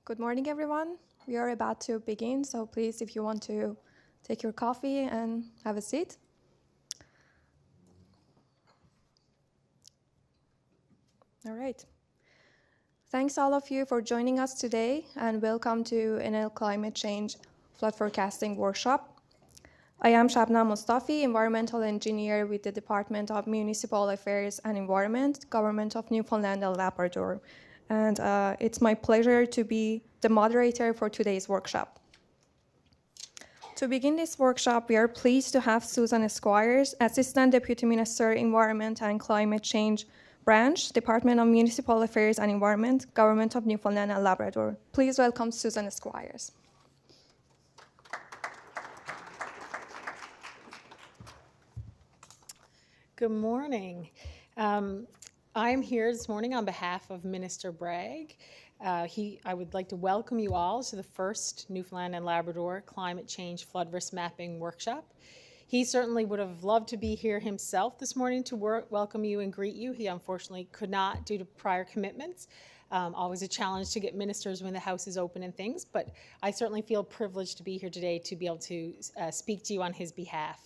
Good morning, everyone. We are about to begin, so please, if you want to take your coffee and have a seat. All right. Thanks all of you for joining us today, and welcome to NL Climate Change Flood Forecasting Workshop. I am Shabnam Mustafi, Environmental Engineer with the Department of Municipal Affairs and Environment, Government of Newfoundland and Labrador. And it's my pleasure to be the moderator for today's workshop. To begin this workshop, we are pleased to have Susan Squires, Assistant Deputy Minister, Environment and Climate Change Branch, Department of Municipal Affairs and Environment, Government of Newfoundland and Labrador. Please welcome Susan Squires. Good morning. I'm here this morning on behalf of Minister Bragg. I would like to welcome you all to the first Newfoundland and Labrador Climate Change Flood Risk Mapping Workshop. He certainly would have loved to be here himself this morning to welcome you and greet you. He unfortunately could not due to prior commitments. Always a challenge to get ministers when the House is open and things, but I certainly feel privileged to be here today to be able to speak to you on his behalf.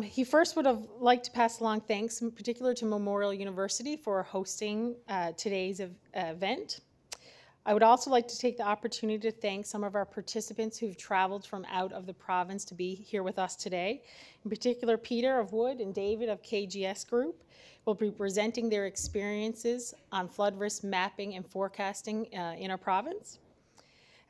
He first would have liked to pass along thanks, in particular to Memorial University for hosting today's event. I would also like to take the opportunity to thank some of our participants who've traveled from out of the province to be here with us today. In particular, Peter of Wood and David of KGS Group will be presenting their experiences on flood risk mapping and forecasting in our province.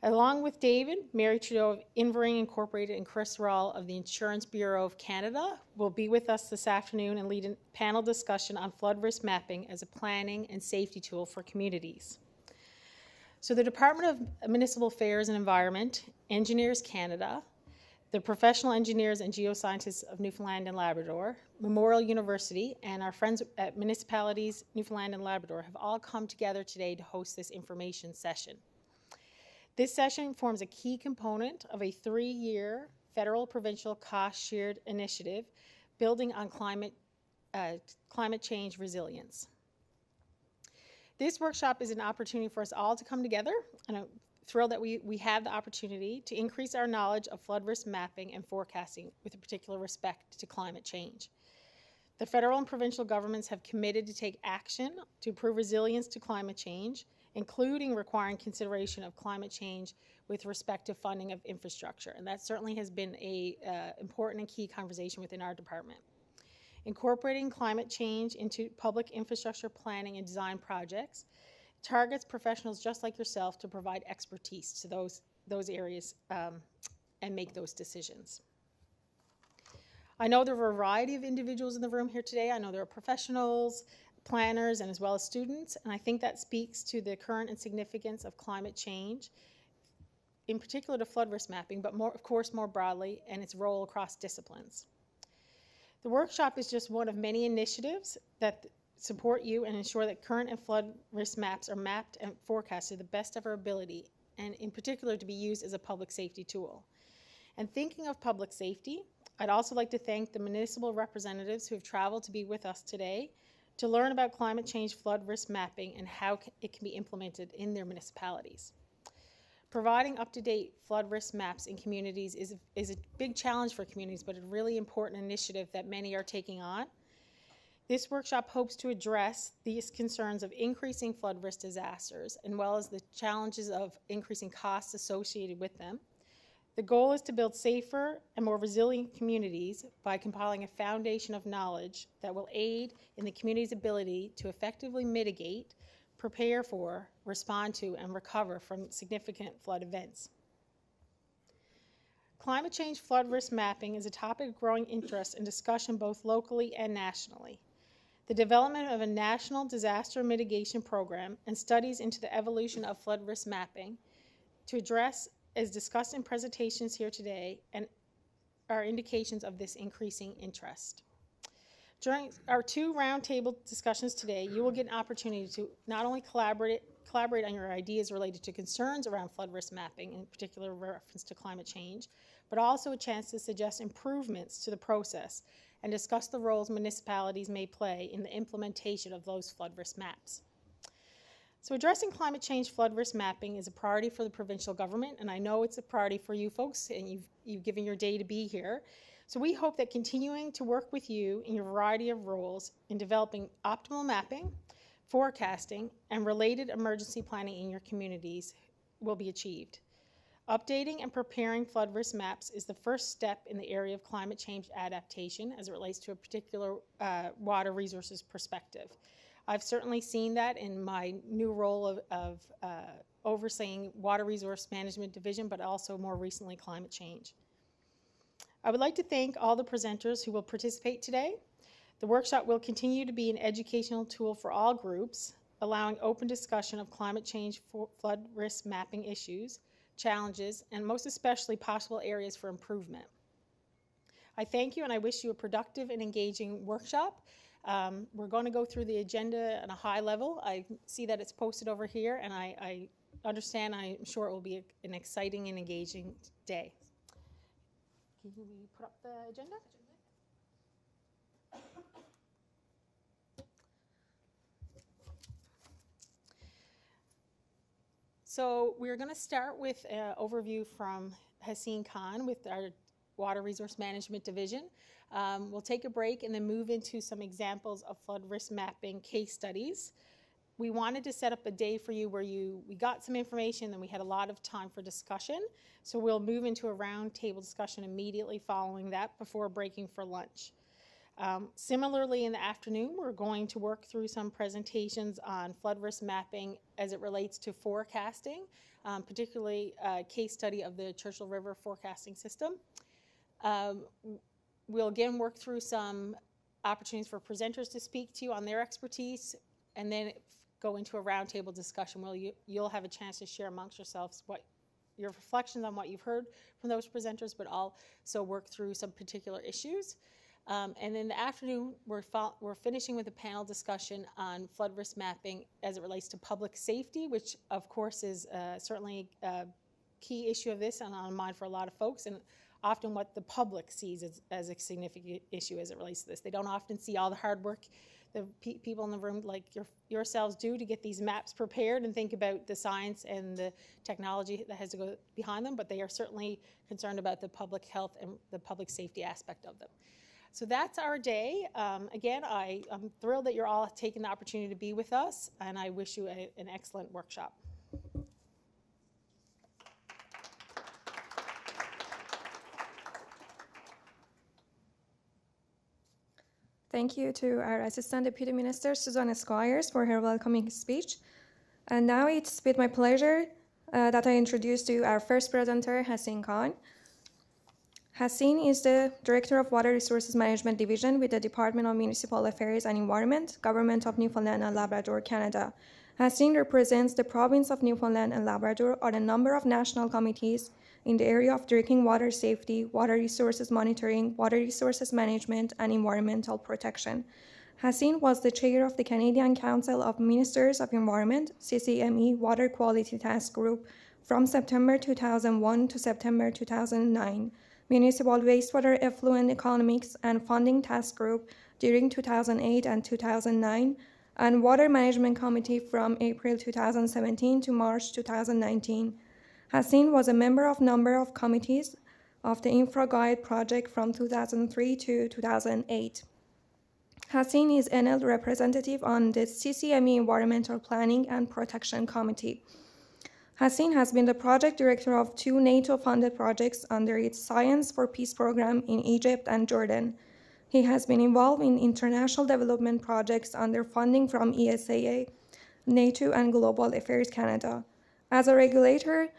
Along with David, Mary Trudeau of Invering Incorporated and Chris Rawle of the Insurance Bureau of Canada will be with us this afternoon and lead a panel discussion on flood risk mapping as a planning and safety tool for communities. So the Department of Municipal Affairs and Environment, Engineers Canada, the Professional Engineers and Geoscientists of Newfoundland and Labrador, Memorial University, and our friends at Municipalities Newfoundland and Labrador have all come together today to host this information session. This session forms a key component of a 3-year federal provincial cost shared initiative building on climate change resilience. This workshop is an opportunity for us all to come together, and I'm thrilled that we have the opportunity to increase our knowledge of flood risk mapping and forecasting with a particular respect to climate change. The federal and provincial governments have committed to take action to improve resilience to climate change, including requiring consideration of climate change with respect to funding of infrastructure. And that certainly has been an important and key conversation within our department. Incorporating climate change into public infrastructure planning and design projects targets professionals just like yourself to provide expertise to those areas and make those decisions. I know there are a variety of individuals in the room here today. I know there are professionals, planners, and as well as students, and I think that speaks to the current and significance of climate change, in particular to flood risk mapping, but of course more broadly, and its role across disciplines. The workshop is just one of many initiatives that support you and ensure that current and flood risk maps are mapped and forecasted to the best of our ability, and in particular to be used as a public safety tool. And thinking of public safety, I'd also like to thank the municipal representatives who have traveled to be with us today to learn about climate change flood risk mapping and how it can be implemented in their municipalities. Providing up-to-date flood risk maps in communities is a big challenge for communities, but a really important initiative that many are taking on. This workshop hopes to address these concerns of increasing flood risk disasters, as well as the challenges of increasing costs associated with them. The goal is to build safer and more resilient communities by compiling a foundation of knowledge that will aid in the community's ability to effectively mitigate, prepare for, respond to, and recover from significant flood events. Climate change flood risk mapping is a topic of growing interest and discussion both locally and nationally. The development of a national disaster mitigation program and studies into the evolution of flood risk mapping to address, as discussed in presentations here today, and are indications of this increasing interest. During our 2 roundtable discussions today, you will get an opportunity to not only collaborate on your ideas related to concerns around flood risk mapping, in particular reference to climate change, but also a chance to suggest improvements to the process and discuss the roles municipalities may play in the implementation of those flood risk maps. So addressing climate change flood risk mapping is a priority for the provincial government, and I know it's a priority for you folks, and you've given your day to be here. So we hope that continuing to work with you in your variety of roles in developing optimal mapping, forecasting, and related emergency planning in your communities will be achieved. Updating and preparing flood risk maps is the first step in the area of climate change adaptation as it relates to a particular water resources perspective. I've certainly seen that in my new role of overseeing Water Resource Management Division, but also more recently climate change. I would like to thank all the presenters who will participate today. The workshop will continue to be an educational tool for all groups, allowing open discussion of climate change flood risk mapping issues, challenges, and most especially possible areas for improvement. I thank you and I wish you a productive and engaging workshop. We're going to go through the agenda at a high level. I see that it's posted over here, and I understand, I'm sure it will be an exciting and engaging day. Can we put up the agenda? So we're going to start with an overview from Hassine Khan with our Water Resource Management Division. We'll take a break and then move into some examples of flood risk mapping case studies. We wanted to set up a day for you where we got some information and we had a lot of time for discussion. So we'll move into a roundtable discussion immediately following that before breaking for lunch. Similarly, in the afternoon, we're going to work through some presentations on flood risk mapping as it relates to forecasting, particularly a case study of the Churchill River forecasting system. We'll again work through some opportunities for presenters to speak to you on their expertise, and then go into a roundtable discussion where you'll have a chance to share amongst yourselves what your reflections on what you've heard from those presenters, but also work through some particular issues. And in the afternoon, we're finishing with a panel discussion on flood risk mapping as it relates to public safety, which of course is certainly a key issue of this and on mind for a lot of folks, and often what the public sees as a significant issue as it relates to this. They don't often see all the hard work the people in the room like yourselves do to get these maps prepared and think about the science and the technology that has to go behind them, but they are certainly concerned about the public health and the public safety aspect of them. So that's our day. Again, I'm thrilled that you're all taking the opportunity to be with us, and I wish you an excellent workshop. Thank you to our Assistant Deputy Minister, Susan Squires, for her welcoming speech. And now it's with my pleasure that I introduce to you our first presenter, Hassine Khan. Hassine is the Director of Water Resources Management Division with the Department of Municipal Affairs and Environment, Government of Newfoundland and Labrador, Canada. Hassine represents the province of Newfoundland and Labrador on a number of national committees in the area of drinking water safety, water resources monitoring, water resources management, and environmental protection. Hassine was the chair of the Canadian Council of Ministers of Environment, CCME Water Quality Task Group from September 2001 to September 2009, Municipal Wastewater Effluent Economics and Funding Task Group during 2008 and 2009, and Water Management Committee from April 2017 to March 2019. Hassine was a member of a number of committees of the InfraGuide project from 2003 to 2008. Hassine is NL representative on the CCME Environmental Planning and Protection Committee. Hassine has been the project director of 2 NATO-funded projects under its Science for Peace program in Egypt and Jordan. He has been involved in international development projects under funding from ESAA, NATO, and Global Affairs Canada. As a regulator,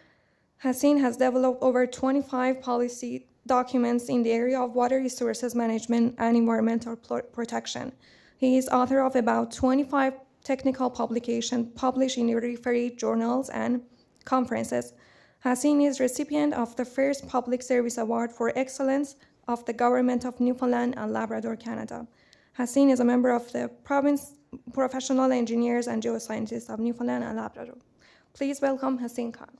Hassine has developed over 25 policy documents in the area of water resources management and environmental protection. He is author of about 25 technical publications published in refereed journals and conferences. Hassine is recipient of the first Public Service Award for Excellence of the Government of Newfoundland and Labrador, Canada. Hassine is a member of the Province Professional Engineers and Geoscientists of Newfoundland and Labrador. Please welcome Hassine Khan.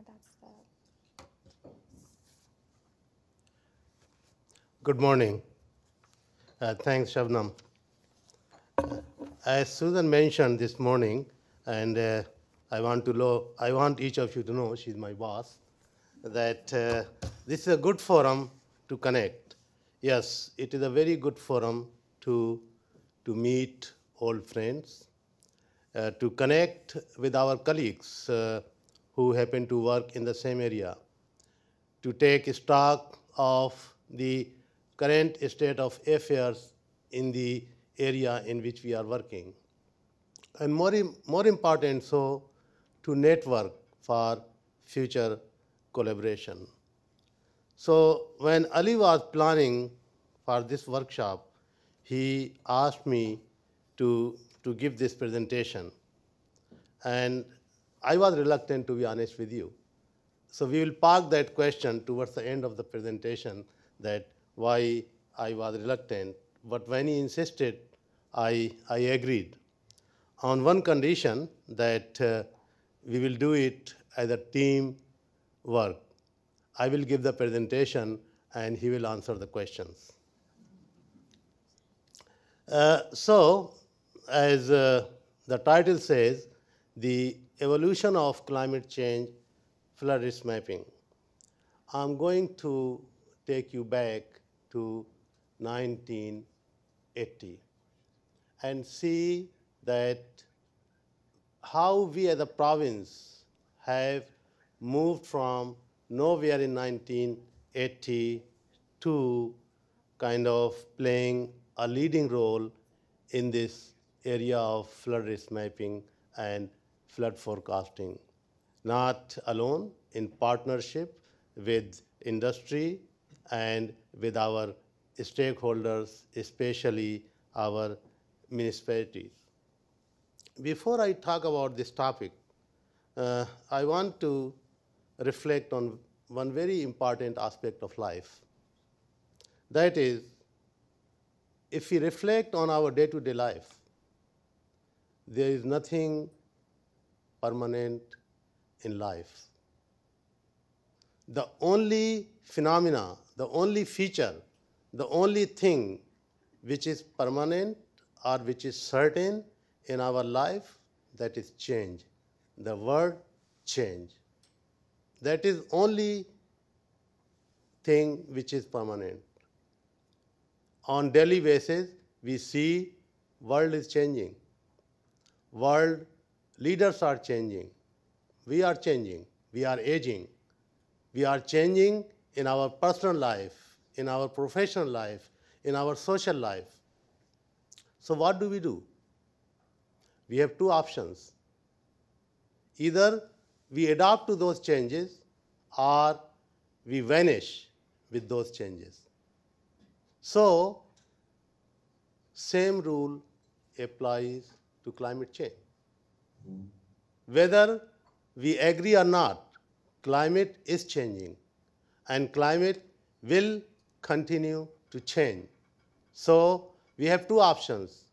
That's the Good morning. Thanks, Shabnam. As Susan mentioned this morning, and I want each of you to know, she's my boss, that this is a good forum to connect. Yes, it is a very good forum to meet old friends, to connect with our colleagues who happen to work in the same area, to take stock of the current state of affairs in the area in which we are working. And more important, so to network for future collaboration. So when Ali was planning for this workshop, he asked me to give this presentation. And I was reluctant, to be honest with you. So we will park that question towards the end of the presentation, that why I was reluctant. But when he insisted, I agreed on one condition, that we will do it as a team work. I will give the presentation and he will answer the questions. So, as the title says, the evolution of climate change, flood risk mapping. I'm going to take you back to 1980 and see that how we as a province have moved from nowhere in 1980 to kind of playing a leading role in this area of flood risk mapping and flood forecasting. Not alone, in partnership with industry and with our stakeholders, especially our municipalities. Before I talk about this topic, I want to reflect on one very important aspect of life. That is, if we reflect on our day-to-day life, there is nothing permanent in life. The only phenomena, the only feature, the only thing which is permanent or which is certain in our life, that is change. The word change. That is only thing which is permanent. On daily basis, we see world is changing. World leaders are changing. We are changing. We are aging. We are changing in our personal life, in our professional life, in our social life. So what do? We have two options. Either we adapt to those changes or we vanish with those changes. So, same rule applies to climate change. Whether we agree or not, climate is changing and climate will continue to change. So, we have two options.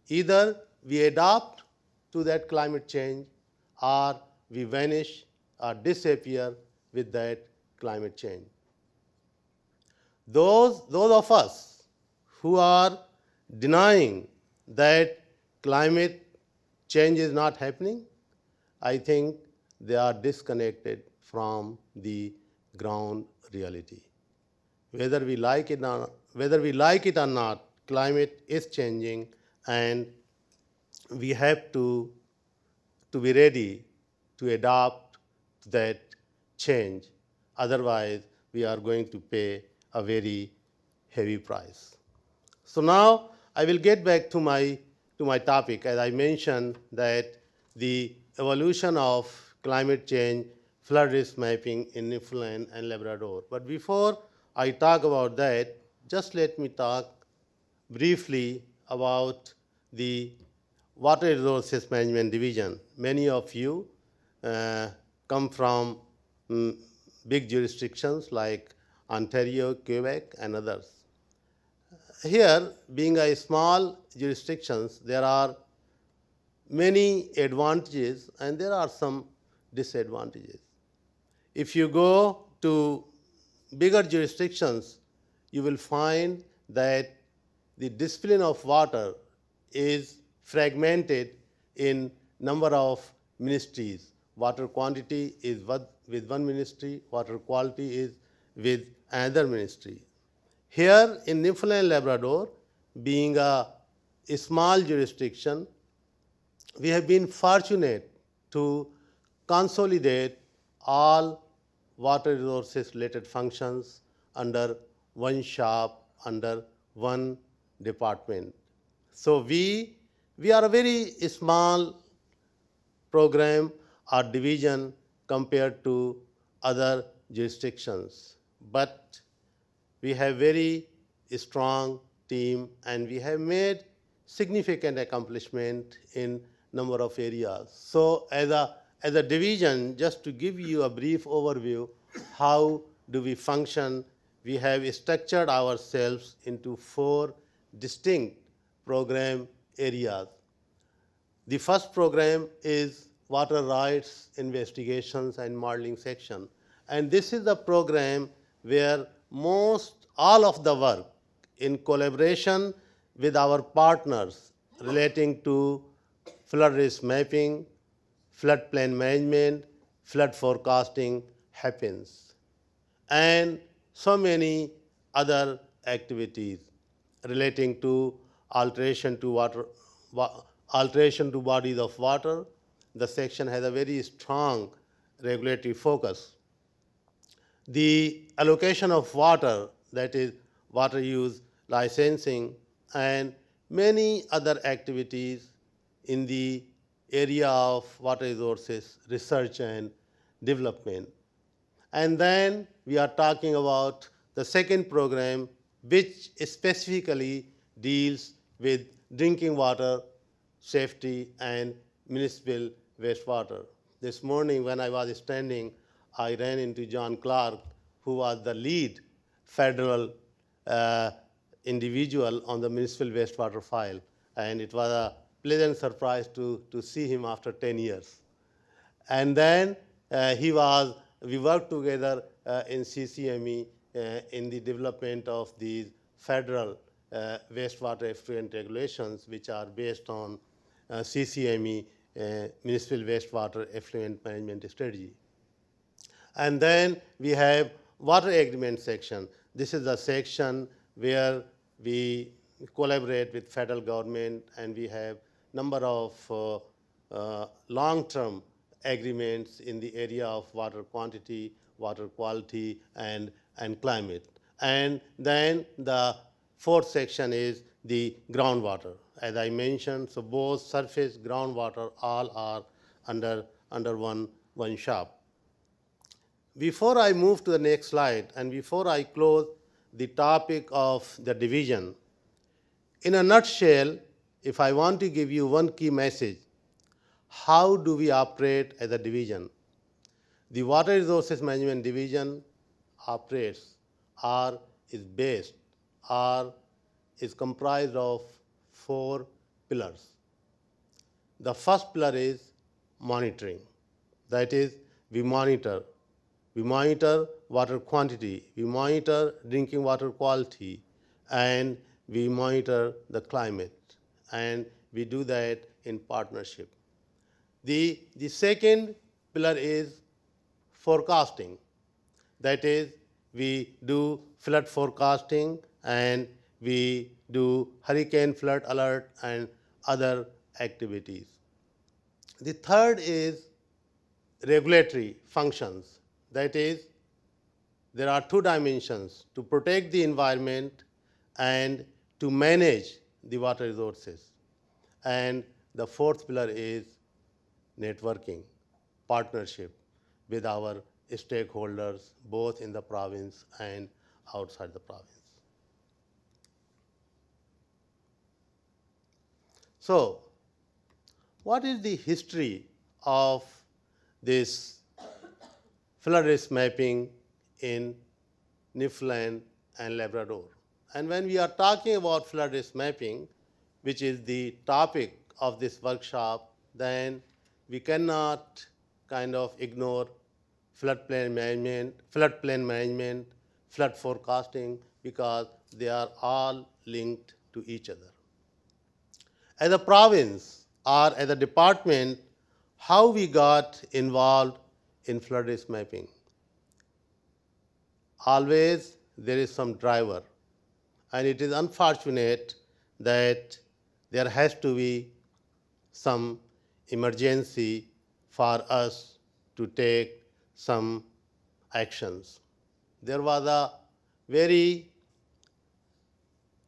Either we adapt to that climate change or we vanish or disappear with that climate change. Those of us who are denying that climate change is not happening, I think they are disconnected from the ground reality. Whether we like it or not, climate is changing, and we have to be ready to adapt to that change. Otherwise, we are going to pay a very heavy price. So now I will get back to my topic. As I mentioned, that the evolution of climate change, flood risk mapping in Newfoundland and Labrador. But before I talk about that, just let me talk briefly about the Water Resources Management Division. Many of you come from big jurisdictions like Ontario, Quebec, and others. Here, being a small jurisdictions, there are many advantages and there are some disadvantages. If you go to bigger jurisdictions, you will find that the discipline of water is fragmented in number of ministries. Water quantity is with one ministry, water quality is with another ministry. Here in Newfoundland Labrador, being a small jurisdiction, we have been fortunate to consolidate all water resources related functions under one shop, under one department. So we are a very small program or division compared to other jurisdictions, but we have very strong team and we have made significant accomplishment in number of areas. So as a division, just to give you a brief overview, how do we function, we have structured ourselves into 4 distinct program areas. The first program is water rights investigations and modeling section, and this is the program where all of the work in collaboration with our partners relating to flood risk mapping, floodplain management, flood forecasting happens, and so many other activities relating to alteration to bodies of water. The section has a very strong regulatory focus. The allocation of water, that is water use licensing, and many other activities in the area of water resources research and development. And then we are talking about the second program, which specifically deals with drinking water safety and municipal wastewater. This morning when I was standing, I ran into John Clark, who was the lead federal individual on the municipal wastewater file, and it was a pleasant surprise to see him after 10 years. And then we worked together in CCME in the development of these federal wastewater effluent regulations, which are based on CCME municipal wastewater effluent management strategy. And then we have water agreement section. This is the section where we collaborate with federal government, and we have number of long-term agreements in the area of water quantity, water quality, and climate. And then the fourth section is the groundwater. As I mentioned, so both surface, groundwater, all are under one shop. Before I move to the next slide, and before I close the topic of the division, in a nutshell, if I want to give you one key message, how do we operate as a division? The Water Resources Management Division operates or is based or is comprised of 4 pillars. The first pillar is monitoring. That is, we monitor water quantity, we monitor drinking water quality, and we monitor the climate, and we do that in partnership. The second pillar is forecasting. That is, we do flood forecasting and we do hurricane flood alert and other activities. The third is regulatory functions. That is, there are 2 dimensions: to protect the environment and to manage the water resources. And the fourth pillar is networking, partnership with our stakeholders, both in the province and outside the province. So, what is the history of this flood risk mapping in Newfoundland and Labrador? And when we are talking about flood risk mapping, which is the topic of this workshop, then we cannot kind of ignore floodplain management, flood forecasting, because they are all linked to each other. As a province or as a department, how we got involved in flood risk mapping? Always there is some driver, and it is unfortunate that there has to be some emergency for us to take some actions. There was a very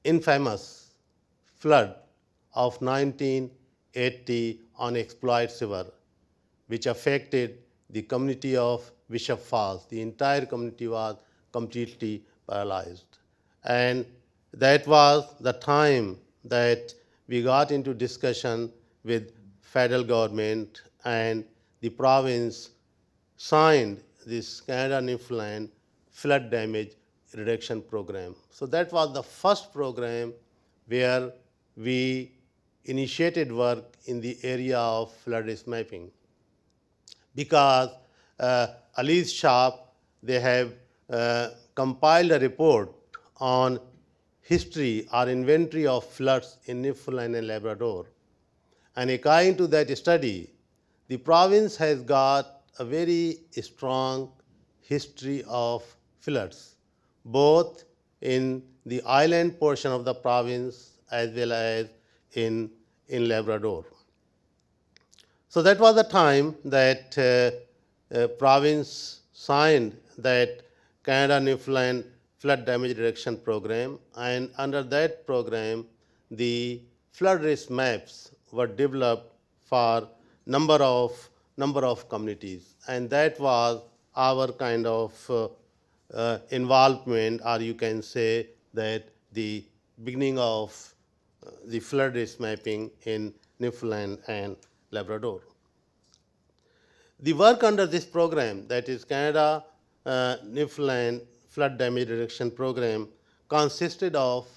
infamous flood of 1980 on Exploit River, which affected the community of Bishop Falls. The entire community was completely paralyzed. And that was the time that we got into discussion with federal government, and the province signed this Canada-Newfoundland flood damage reduction program. So that was the first program where we initiated work in the area of flood risk mapping, because Alice Sharp, they have compiled a report on history or inventory of floods in Newfoundland and Labrador. And according to that study, the province has got a very strong history of floods, both in the island portion of the province as well as in Labrador. So that was the time that province signed that Canada-Newfoundland flood damage reduction program, and under that program, the flood risk maps were developed for number of communities, and that was our kind of involvement, or you can say that the beginning of the flood risk mapping in Newfoundland and Labrador. The work under this program, that is Canada Newfoundland Flood Damage Reduction Program, consisted of,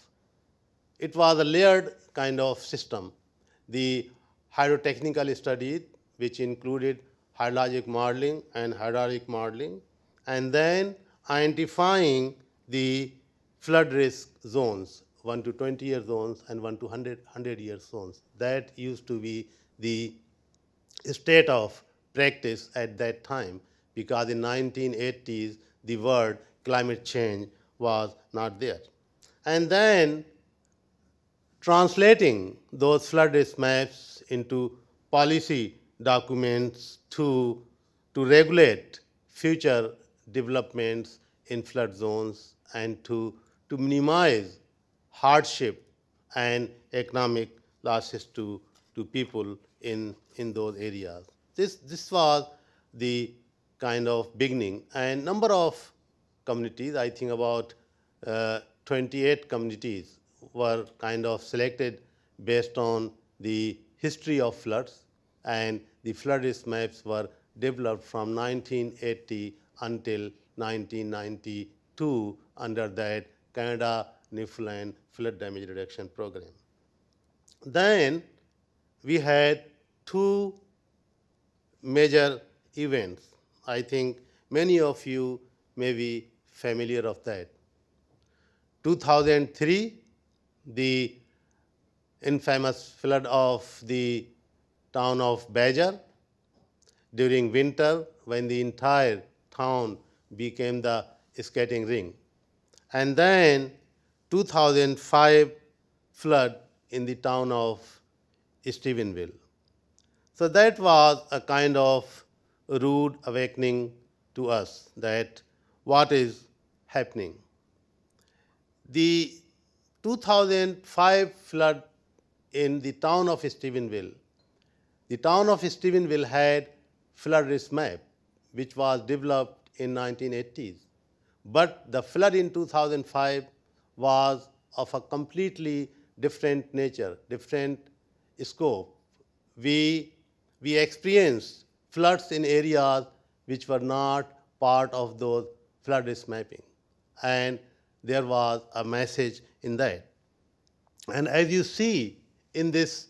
it was a layered kind of system. The hydrotechnical study, which included hydrologic modeling and hydraulic modeling, and then identifying the flood risk zones, 1 to 20-year zones and 1 to 100-year zones. That used to be the state of practice at that time, because in 1980s the word climate change was not there. And then translating those flood risk maps into policy documents to regulate future developments in flood zones and to minimize hardship and economic losses to people in those areas. This was the kind of beginning, and number of communities, I think about 28 communities were kind of selected based on the history of floods, and the flood risk maps were developed from 1980 until 1992 under that Canada Newfoundland Flood Damage Reduction Program. Then we had two major events. I think many of you may be familiar of that. 2003, the infamous flood of the town of Badger during winter, when the entire town became the skating ring. And then 2005 flood in the town of Stephenville. So that was a kind of rude awakening to us that what is happening. The 2005 flood in the town of Stephenville, the town of Stephenville had flood risk map, which was developed in 1980s. But the flood in 2005 was of a completely different nature, different scope. We experienced floods in areas which were not part of those flood risk mapping, and there was a message in that. And as you see in this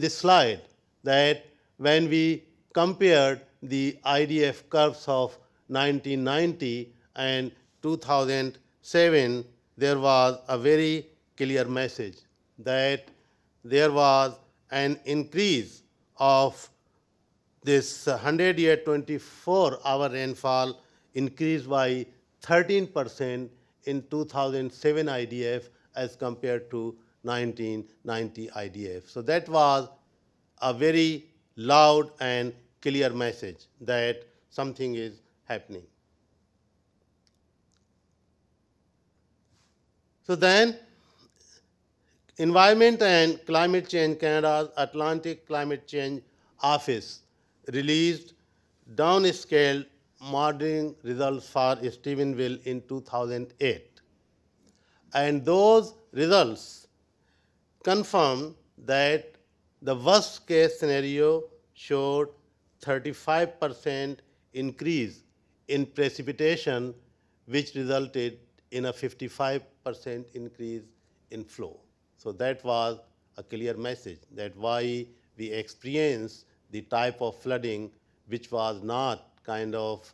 slide, that when we compared the IDF curves of 1990 and 2007, there was a very clear message that there was an increase of this 100-year 24-hour rainfall increased by 13% in 2007 IDF as compared to 1990 IDF. So that was a very loud and clear message that something is happening. So then, Environment and Climate Change Canada's Atlantic Climate Change Office released downscaled modeling results for Stephenville in 2008. And those results confirmed that the worst case scenario showed 35% increase in precipitation, which resulted in a 55% increase in flow. So that was a clear message that why we experienced the type of flooding which was not kind of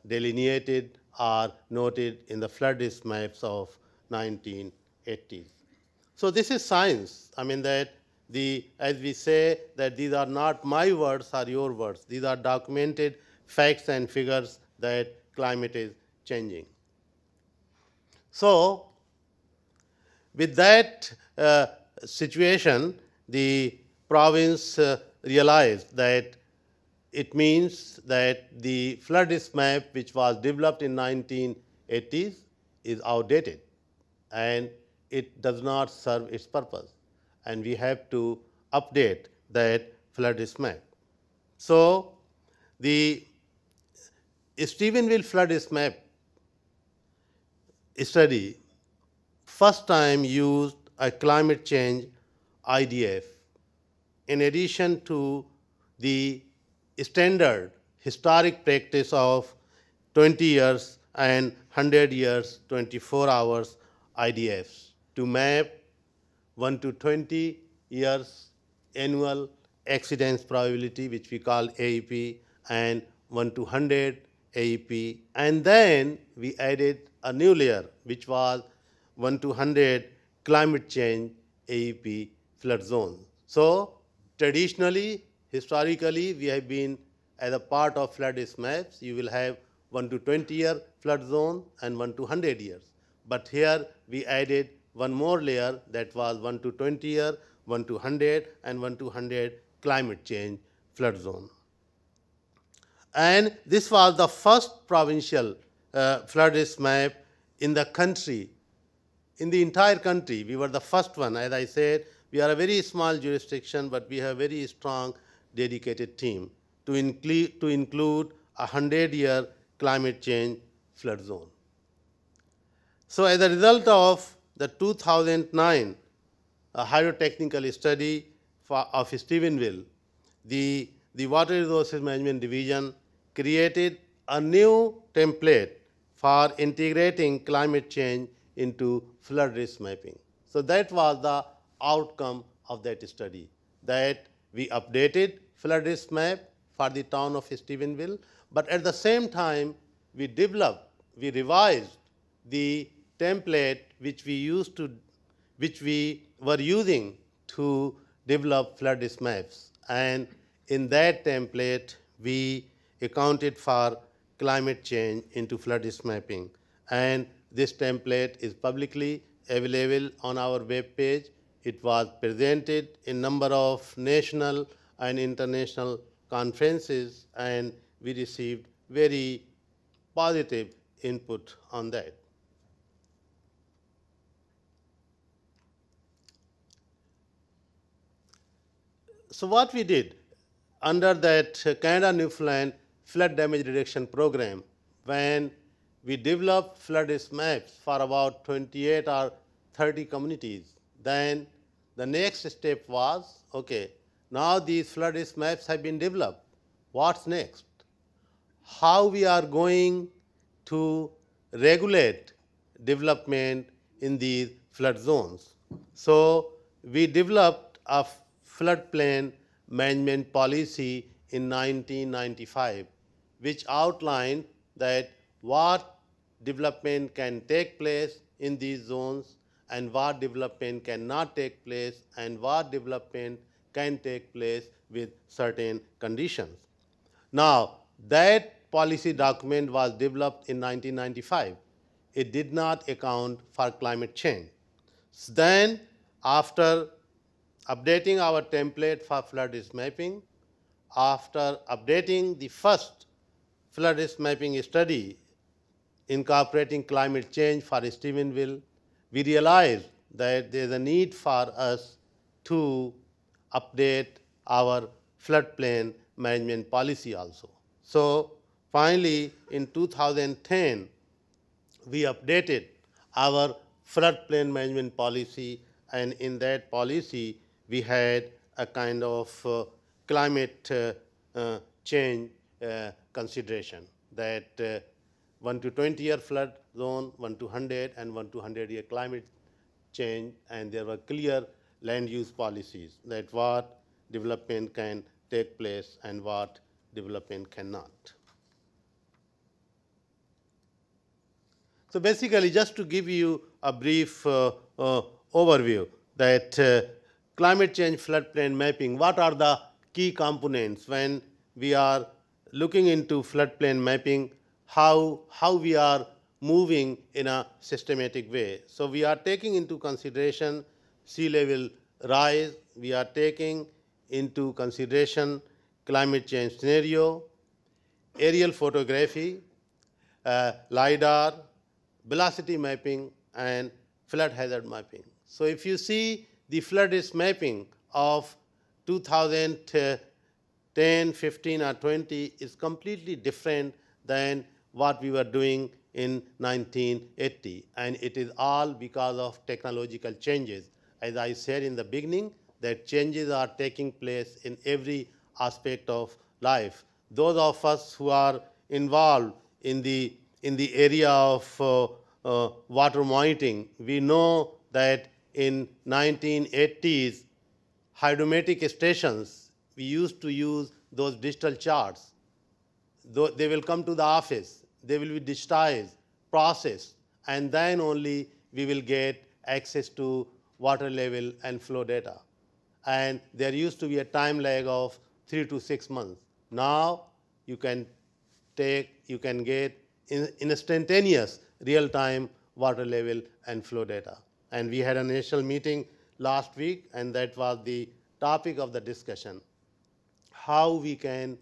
delineated or noted in the flood risk maps of 1980s. So this is science. I mean that as we say that these are not my words or your words. These are documented facts and figures that climate is changing. So with that situation, the province realized that it means that the flood risk map which was developed in 1980s is outdated and it does not serve its purpose, and we have to update that flood risk map. So the Stephenville flood risk map study first time used a climate change IDF in addition to the standard historic practice of 20 years and 100 years 24 hours IDFs to map 1 to 20 years annual accidents probability, which we call AEP, and 1 to 100 AEP. And then we added a new layer, which was 1 to 100 climate change AEP flood zone. So traditionally, historically, we have been as a part of flood risk maps, you will have 1 to 20 year flood zone and 1 to 100 years. But here we added one more layer that was 1 to 20 year, 1 to 100 and 1 to 100 climate change flood zone. And this was the first provincial flood risk map in the country, in the entire country. We were the first one. As I said, we are a very small jurisdiction, but we have a very strong dedicated team to include a 100-year climate change flood zone. So as a result of the 2009 hydrotechnical study of Stephenville, the Water Resources Management Division created a new template for integrating climate change into flood risk mapping. So that was the outcome of that study, that we updated flood risk map for the town of Stephenville, but at the same time we revised the template which we were using to develop flood risk maps. And in that template, we accounted for climate change into flood risk mapping. And this template is publicly available on our web page. It was presented in number of national and international conferences, and we received very positive input on that. So what we did under that Canada Newfoundland flood damage reduction program, when we developed flood risk maps for about 28 or 30 communities, then the next step was, okay, now these flood risk maps have been developed. What's next? How we are going to regulate development in these flood zones? So we developed a floodplain management policy in 1995, which outlined that what development can take place in these zones and what development cannot take place and what development can take place with certain conditions. Now, that policy document was developed in 1995. It did not account for climate change. Then, after updating our template for flood risk mapping, after updating the first flood risk mapping study incorporating climate change for Stephenville, we realized that there is a need for us to update our floodplain management policy also. So finally, in 2010, we updated our floodplain management policy, and in that policy, we had a kind of climate change consideration that 1 to 20-year flood zone, 1 to 100, and 1 to 100-year climate change, and there were clear land use policies that what development can take place and what development cannot. So basically, just to give you a brief overview that climate change floodplain mapping, what are the key components when we are looking into floodplain mapping, how we are moving in a systematic way. So we are taking into consideration sea level rise, we are taking into consideration climate change scenario, aerial photography, LiDAR, velocity mapping, and flood hazard mapping. So if you see the flood risk mapping of 2010, 15, or 20 is completely different than what we were doing in 1980, and it is all because of technological changes. As I said in the beginning, that changes are taking place in every aspect of life. Those of us who are involved in the area of water monitoring, we know that in 1980s, hydrometric stations, we used to use those digital charts. They will come to the office, they will be digitized, processed, and then only we will get access to water level and flow data. And there used to be a time lag of 3 to 6 months. Now you can get instantaneous real-time water level and flow data. And we had a national meeting last week, and that was the topic of the discussion, how we can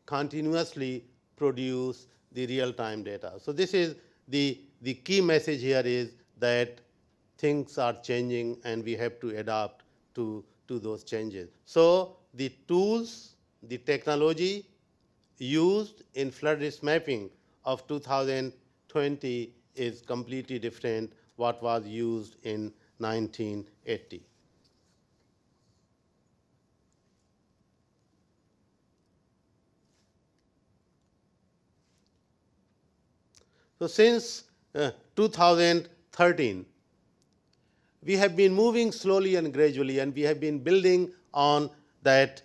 continuously produce the real-time data. So this is the key message here is that things are changing and we have to adapt to those changes. So the tools, the technology used in flood risk mapping of 2020 is completely different what was used in 1980. So since 2013, we have been moving slowly and gradually, and we have been building on that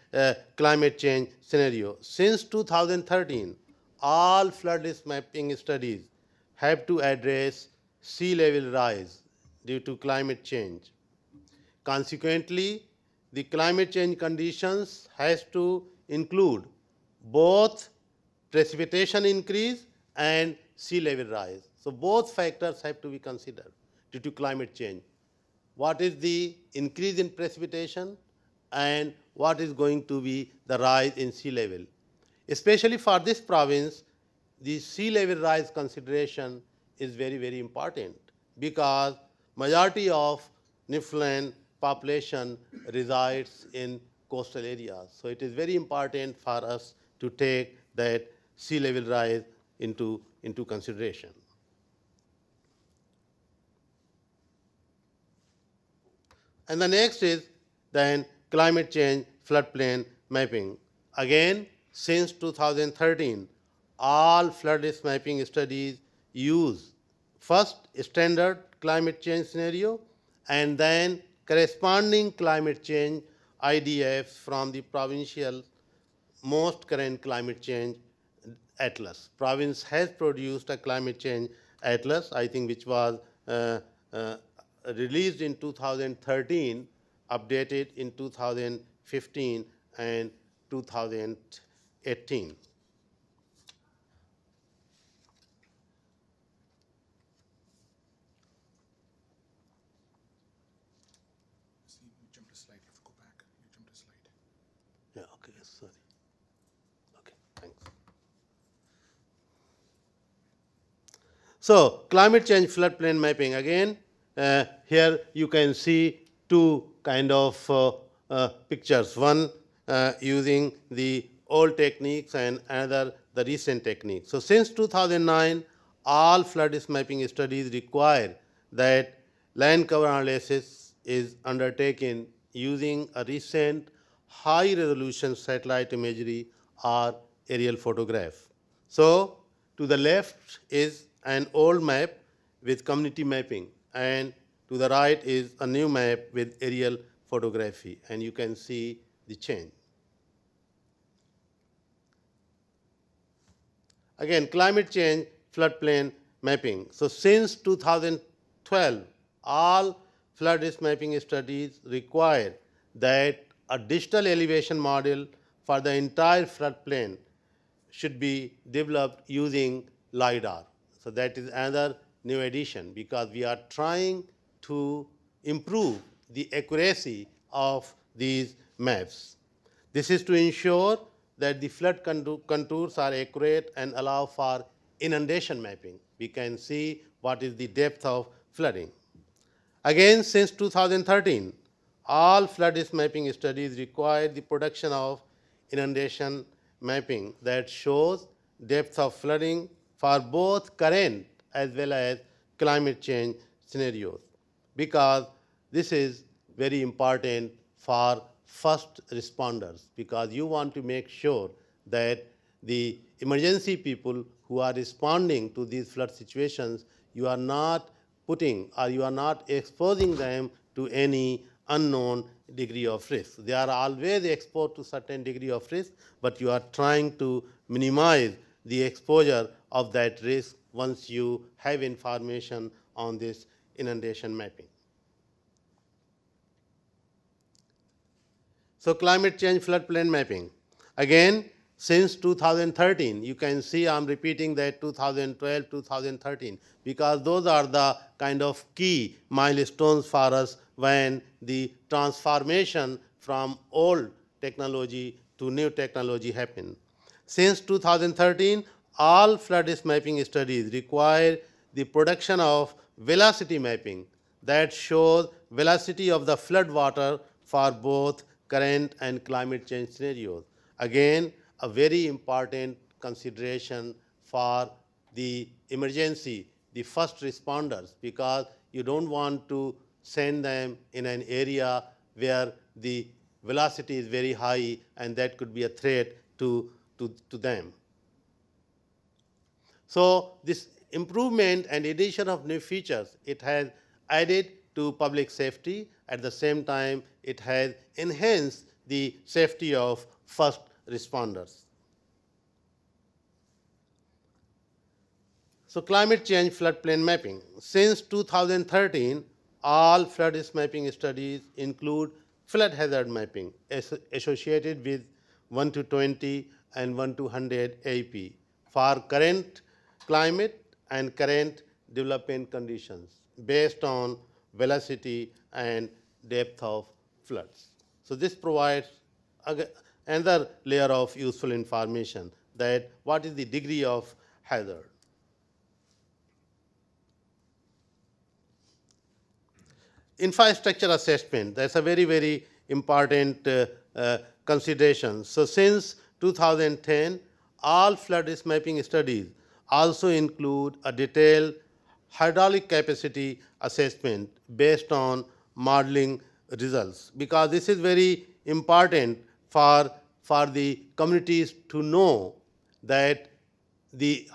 climate change scenario. Since 2013, all flood risk mapping studies have to address sea level rise due to climate change. Consequently, the climate change conditions has to include both precipitation increase and sea level rise. So both factors have to be considered due to climate change. What is the increase in precipitation and what is going to be the rise in sea level. Especially for this province, the sea level rise consideration is very, very important because majority of Newfoundland population resides in coastal areas. So it is very important for us to take that sea level rise into consideration. And the next is then climate change floodplain mapping. Again, since 2013, all flood risk mapping studies use first standard climate change scenario and then corresponding climate change IDF from the provincial most current climate change atlas. Province has produced a climate change atlas, I think, which was released in 2013, updated in 2015 and 2018. You jumped a slide. Let's go back. You jumped a slide. Yeah, okay, sorry. Okay, thanks. So, climate change floodplain mapping. Again, here you can see two kind of pictures. One using the old techniques and another the recent techniques. So, since 2009, all flood risk mapping studies require that land cover analysis is undertaken using a recent high resolution satellite imagery or aerial photograph. So, to the left is an old map with community mapping, and to the right is a new map with aerial photography, and you can see the change. Again, climate change floodplain mapping. So, since 2012, all flood risk mapping studies require that a digital elevation model for the entire floodplain should be developed using LiDAR. So, that is another new addition, because we are trying to improve the accuracy of these maps. This is to ensure that the flood contours are accurate and allow for inundation mapping. We can see what is the depth of flooding. Again, since 2013, all flood risk mapping studies require the production of inundation mapping that shows depth of flooding for both current as well as climate change scenarios, because this is very important for first responders, because you want to make sure that the emergency people who are responding to these flood situations, you are not putting or you are not exposing them to any unknown degree of risk. They are always exposed to certain degree of risk, but you are trying to minimize the exposure of that risk once you have information on this inundation mapping. So, climate change floodplain mapping. Again, since 2013, you can see I am repeating that 2012, 2013, because those are the kind of key milestones for us when the transformation from old technology to new technology happened. Since 2013, all flood risk mapping studies require the production of velocity mapping that shows velocity of the flood water for both current and climate change scenarios. Again, a very important consideration for the emergency, the first responders, because you don't want to send them in an area where the velocity is very high, and that could be a threat to them. So, this improvement and addition of new features, it has added to public safety. At the same time, it has enhanced the safety of first responders. So, climate change floodplain mapping. Since 2013, all flood risk mapping studies include flood hazard mapping associated with 1 to 20 and 1 to 100 AEP for current climate and current development conditions based on velocity and depth of floods. So, this provides another layer of useful information, that what is the degree of hazard. Infrastructure assessment, that is a very, very important consideration. So, since 2010, all flood risk mapping studies also include a detailed hydraulic capacity assessment based on modeling results, because this is very important for the communities to know that the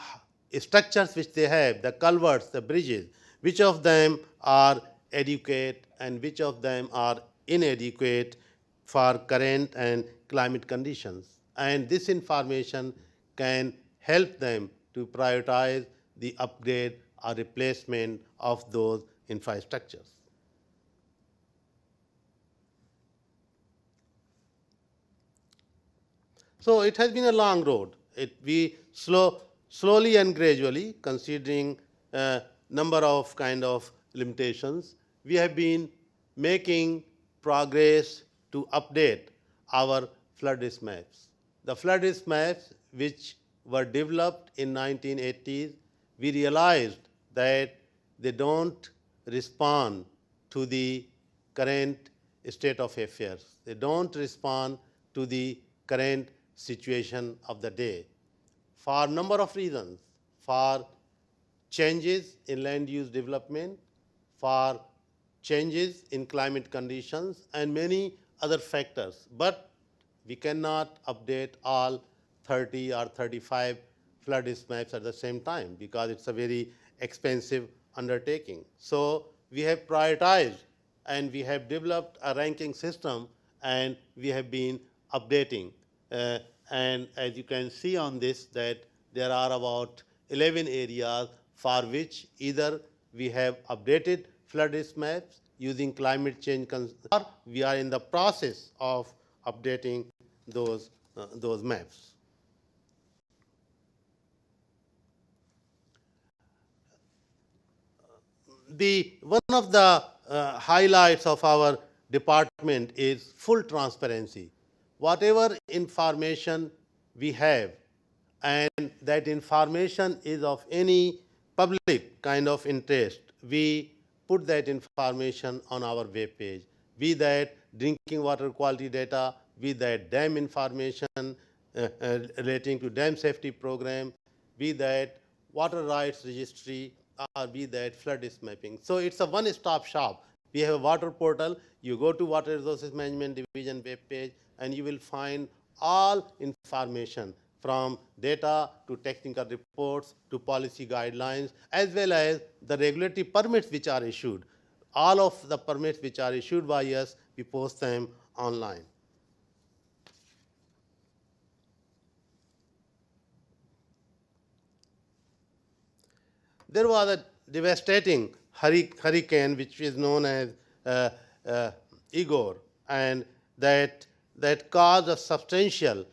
structures which they have, the culverts, the bridges, which of them are adequate and which of them are inadequate for current and climate conditions. And this information can help them to prioritize the upgrade or replacement of those infrastructures. So it has been a long road. We slowly and gradually, considering number of kind of limitations, we have been making progress to update our flood risk maps. The flood risk maps, which were developed in 1980s, we realized that they don't respond to the current state of affairs. They don't respond to the current situation of the day for a number of reasons, for changes in land use development, for changes in climate conditions, and many other factors. But we cannot update all 30 or 35 flood risk maps at the same time because it's a very expensive undertaking. So we have prioritized and we have developed a ranking system and we have been updating. And as you can see on this, that there are about 11 areas for which either we have updated flood risk maps using climate change or we are in the process of updating those maps. One of the highlights of our department is full transparency. Whatever information we have, and that information is of any public kind of interest, we put that information on our web page, be that drinking water quality data, be that dam information relating to dam safety program, be that water rights registry, or be that flood risk mapping. So it's a one-stop shop. We have a water portal. You go to Water Resources Management Division web page, and you will find all information from data to technical reports to policy guidelines, as well as the regulatory permits which are issued. All of the permits which are issued by us, we post them online. There was a devastating hurricane which is known as Igor, and that caused a substantial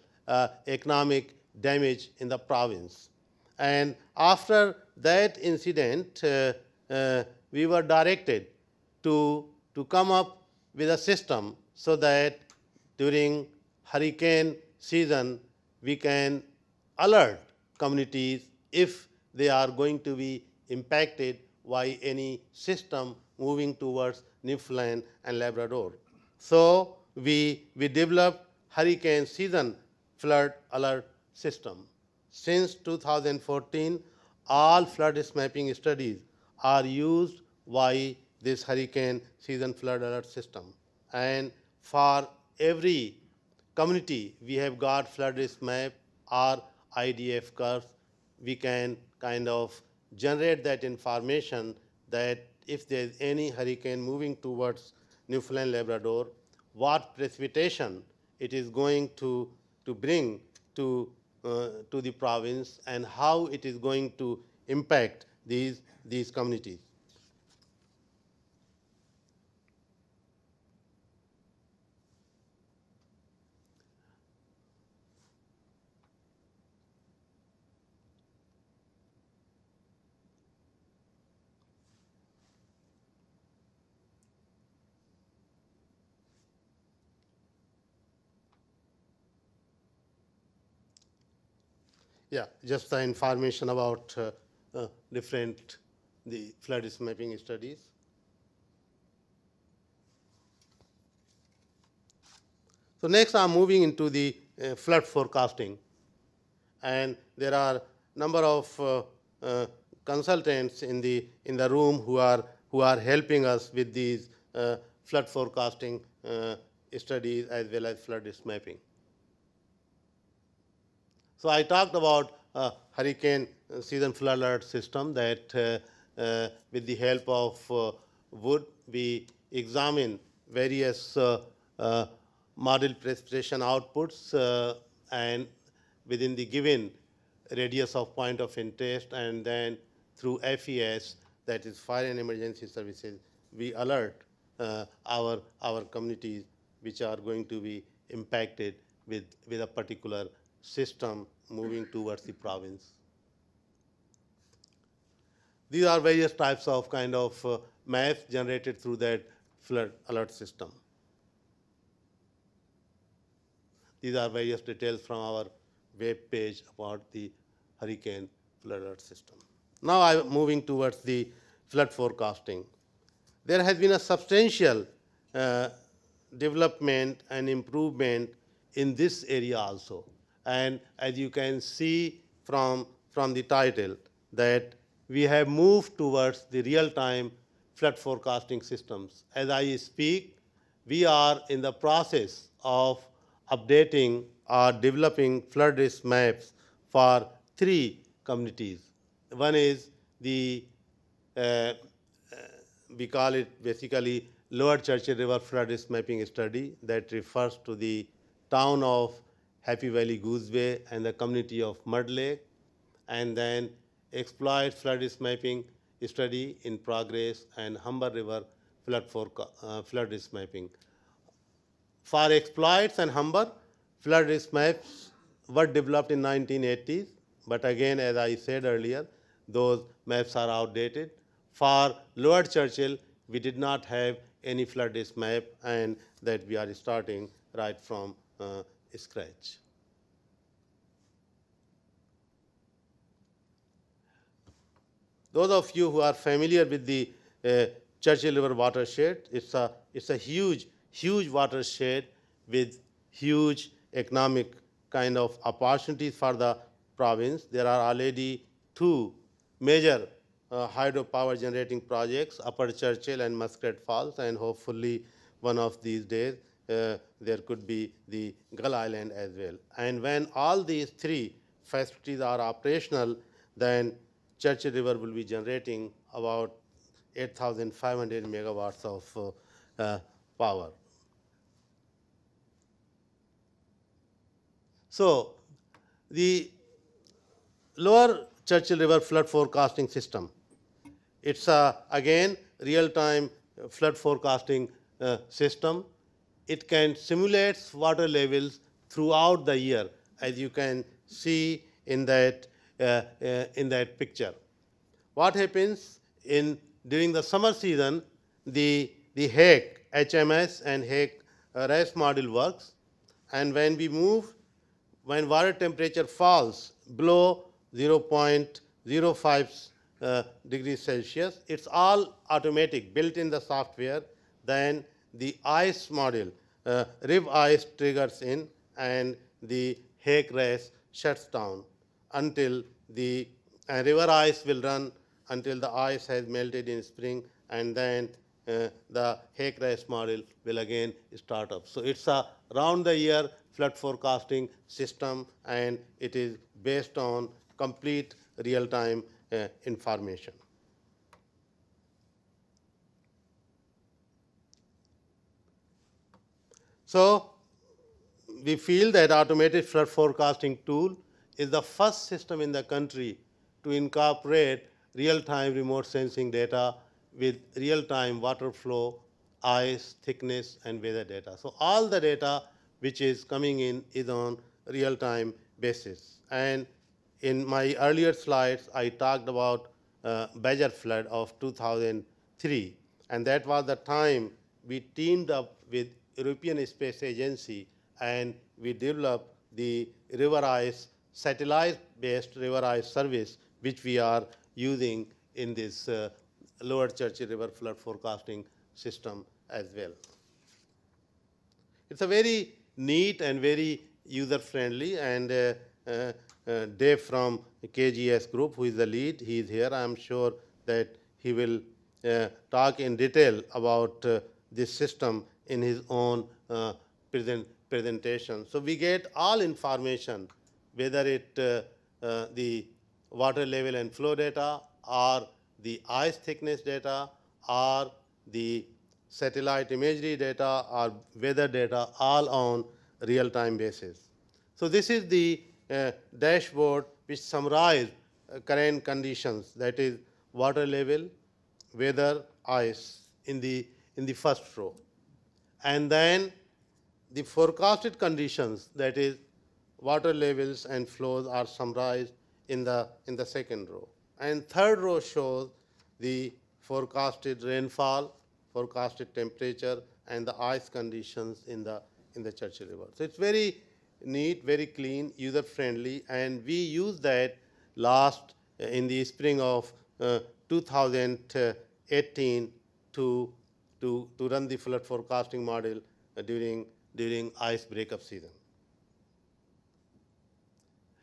economic damage in the province. And after that incident, we were directed to come up with a system so that during hurricane season we can alert communities if they are going to be impacted by any system moving towards Newfoundland and Labrador. So we developed hurricane season flood alert system. Since 2014, all flood risk mapping studies are used by this hurricane season flood alert system. And for every community, we have got flood risk map or IDF curves. We can kind of generate that information that if there is any hurricane moving towards Newfoundland Labrador, what precipitation it is going to bring to the province and how it is going to impact these communities. Yeah, just the information about the flood risk mapping studies. So next I'm moving into the flood forecasting, and there are number of consultants in the room who are helping us with these flood forecasting studies as well as flood risk mapping. So I talked about hurricane season flood alert system that with the help of wood, we examine various model precipitation outputs and within the given radius of point of interest, and then through FES, that is Fire and Emergency Services, we alert our communities which are going to be impacted with a particular system moving towards the province. These are various types of kind of maps generated through that flood alert system. These are various details from our web page about the hurricane flood alert system. Now I'm moving towards the flood forecasting. There has been a substantial development and improvement in this area also. And as you can see from the title, that we have moved towards the real-time flood forecasting systems. As I speak, we are in the process of updating or developing flood risk maps for 3 communities. One is the, we call it basically Lower Churchill River Flood Risk Mapping Study, that refers to the town of Happy Valley Goose Bay and the community of Mud Lake, and then Exploit Flood Risk Mapping Study in progress, and Humber River flood risk mapping. For exploits and Humber, flood risk maps were developed in 1980s, but again, as I said earlier, those maps are outdated. For Lower Churchill, we did not have any flood risk map, and that we are starting right from scratch. Those of you who are familiar with the Churchill River watershed, it's a huge watershed with huge economic kind of opportunities for the province. There are already 2 major hydropower generating projects, Upper Churchill and Muskrat Falls, and hopefully one of these days there could be the Gull Island as well. And when all these 3 facilities are operational, then Churchill River will be generating about 8,500 megawatts of power. So the Lower Churchill River flood forecasting system, it's again real-time flood forecasting system. It can simulate water levels throughout the year, as you can see in that picture. What happens during the summer season, the HAEC, HMS and HAEC RAS model works, and when water temperature falls below 0.05 degrees Celsius, it's all automatic, built in the software. Then the ice model, RIV ice triggers in, and the HAEC RAS shuts down until the river ice will run until the ice has melted in spring, and then the HAEC RAS model will again start up. So it's a round the year flood forecasting system, and it is based on complete real-time information. So we feel that automated flood forecasting tool is the first system in the country to incorporate real-time remote sensing data with real-time water flow, ice, thickness, and weather data. So all the data which is coming in is on real-time basis. And in my earlier slides, I talked about Badger flood of 2003, and that was the time we teamed up with European Space Agency, and we developed the river ice, satellite-based river ice service, which we are using in this Lower Churchill River flood forecasting system as well. It's a very neat and very user-friendly, and Dave from KGS Group, who is the lead, he is here. I am sure that he will talk in detail about this system in his own presentation. So we get all information, whether it the water level and flow data, or the ice thickness data, or the satellite imagery data, or weather data, all on real-time basis. So this is the dashboard which summarize current conditions, that is water level, weather, ice in the first row. And then the forecasted conditions, that is water levels and flows, are summarized in the second row. And third row shows the forecasted rainfall, forecasted temperature, and the ice conditions in the Churchill River. So it's very neat, very clean, user friendly, and we used that last in the spring of 2018 to run the flood forecasting model during ice breakup season.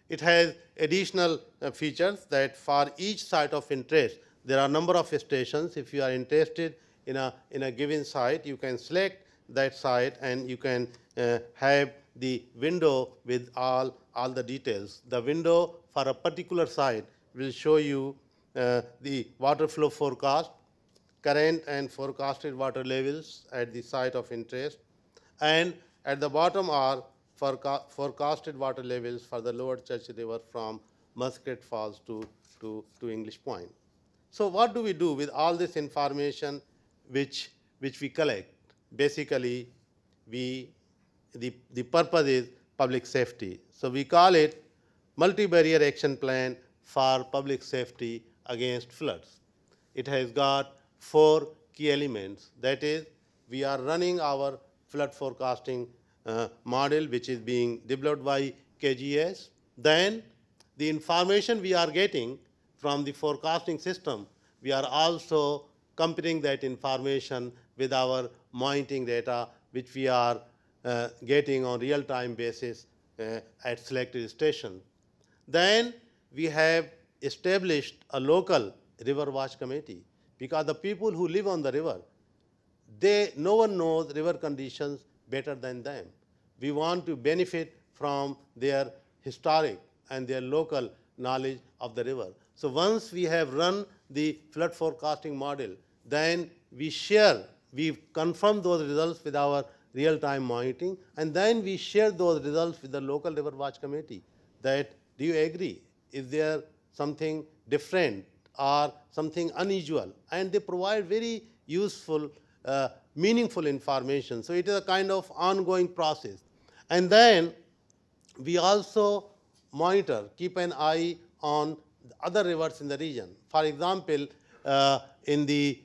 It has additional features that for each site of interest, there are a number of stations. If you are interested in a given site, you can select that site and you can have the window with all the details. The window for a particular site will show you the water flow forecast, current and forecasted water levels at the site of interest, and at the bottom are forecasted water levels for the lower Churchill River from Muscat Falls to English Point. So what do we do with all this information which we collect? Basically, the purpose is public safety. So we call it multi-barrier action plan for public safety against floods. It has got 4 key elements. That is, we are running our flood forecasting model, which is being developed by KGS. Then the information we are getting from the forecasting system, we are also comparing that information with our monitoring data, which we are getting on real-time basis at selected stations. Then we have established a local river watch committee, because the people who live on the river, no one knows river conditions better than them. We want to benefit from their historic and their local knowledge of the river. So once we have run the flood forecasting model, then we confirm those results with our real-time monitoring, and then we share those results with the local river watch committee. That, do you agree? Is there something different or something unusual? And they provide very useful, meaningful information. So it is a kind of ongoing process. And then we also monitor, keep an eye on other rivers in the region. For example, in the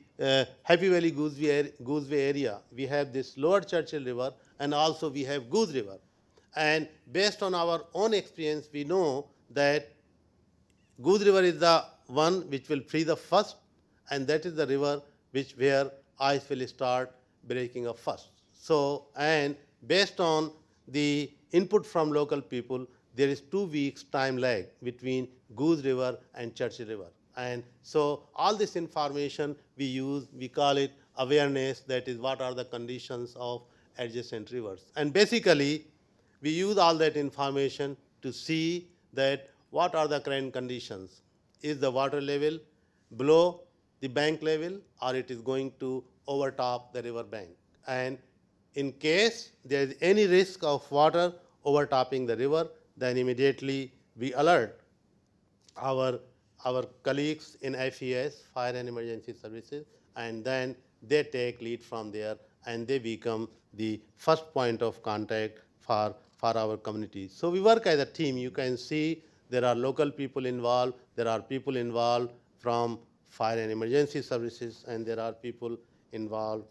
Happy Valley Gooseway area, we have this lower Churchill River, and also we have Goose River. And based on our own experience, we know that Goose River is the one which will freeze up first, and that is the river where ice will start breaking up first. So, and based on the input from local people, there is 2 weeks time lag between Goose River and Churchill River. And so all this information we use, we call it awareness, that is what are the conditions of adjacent rivers. And basically, we use all that information to see that what are the current conditions. Is the water level below the bank level, or it is going to overtop the river bank? And in case there is any risk of water overtopping the river, then immediately we alert our colleagues in FES, Fire and Emergency Services, and then they take lead from there, and they become the first point of contact for our community. So we work as a team. You can see there are local people involved, there are people involved from Fire and Emergency Services, and there are people involved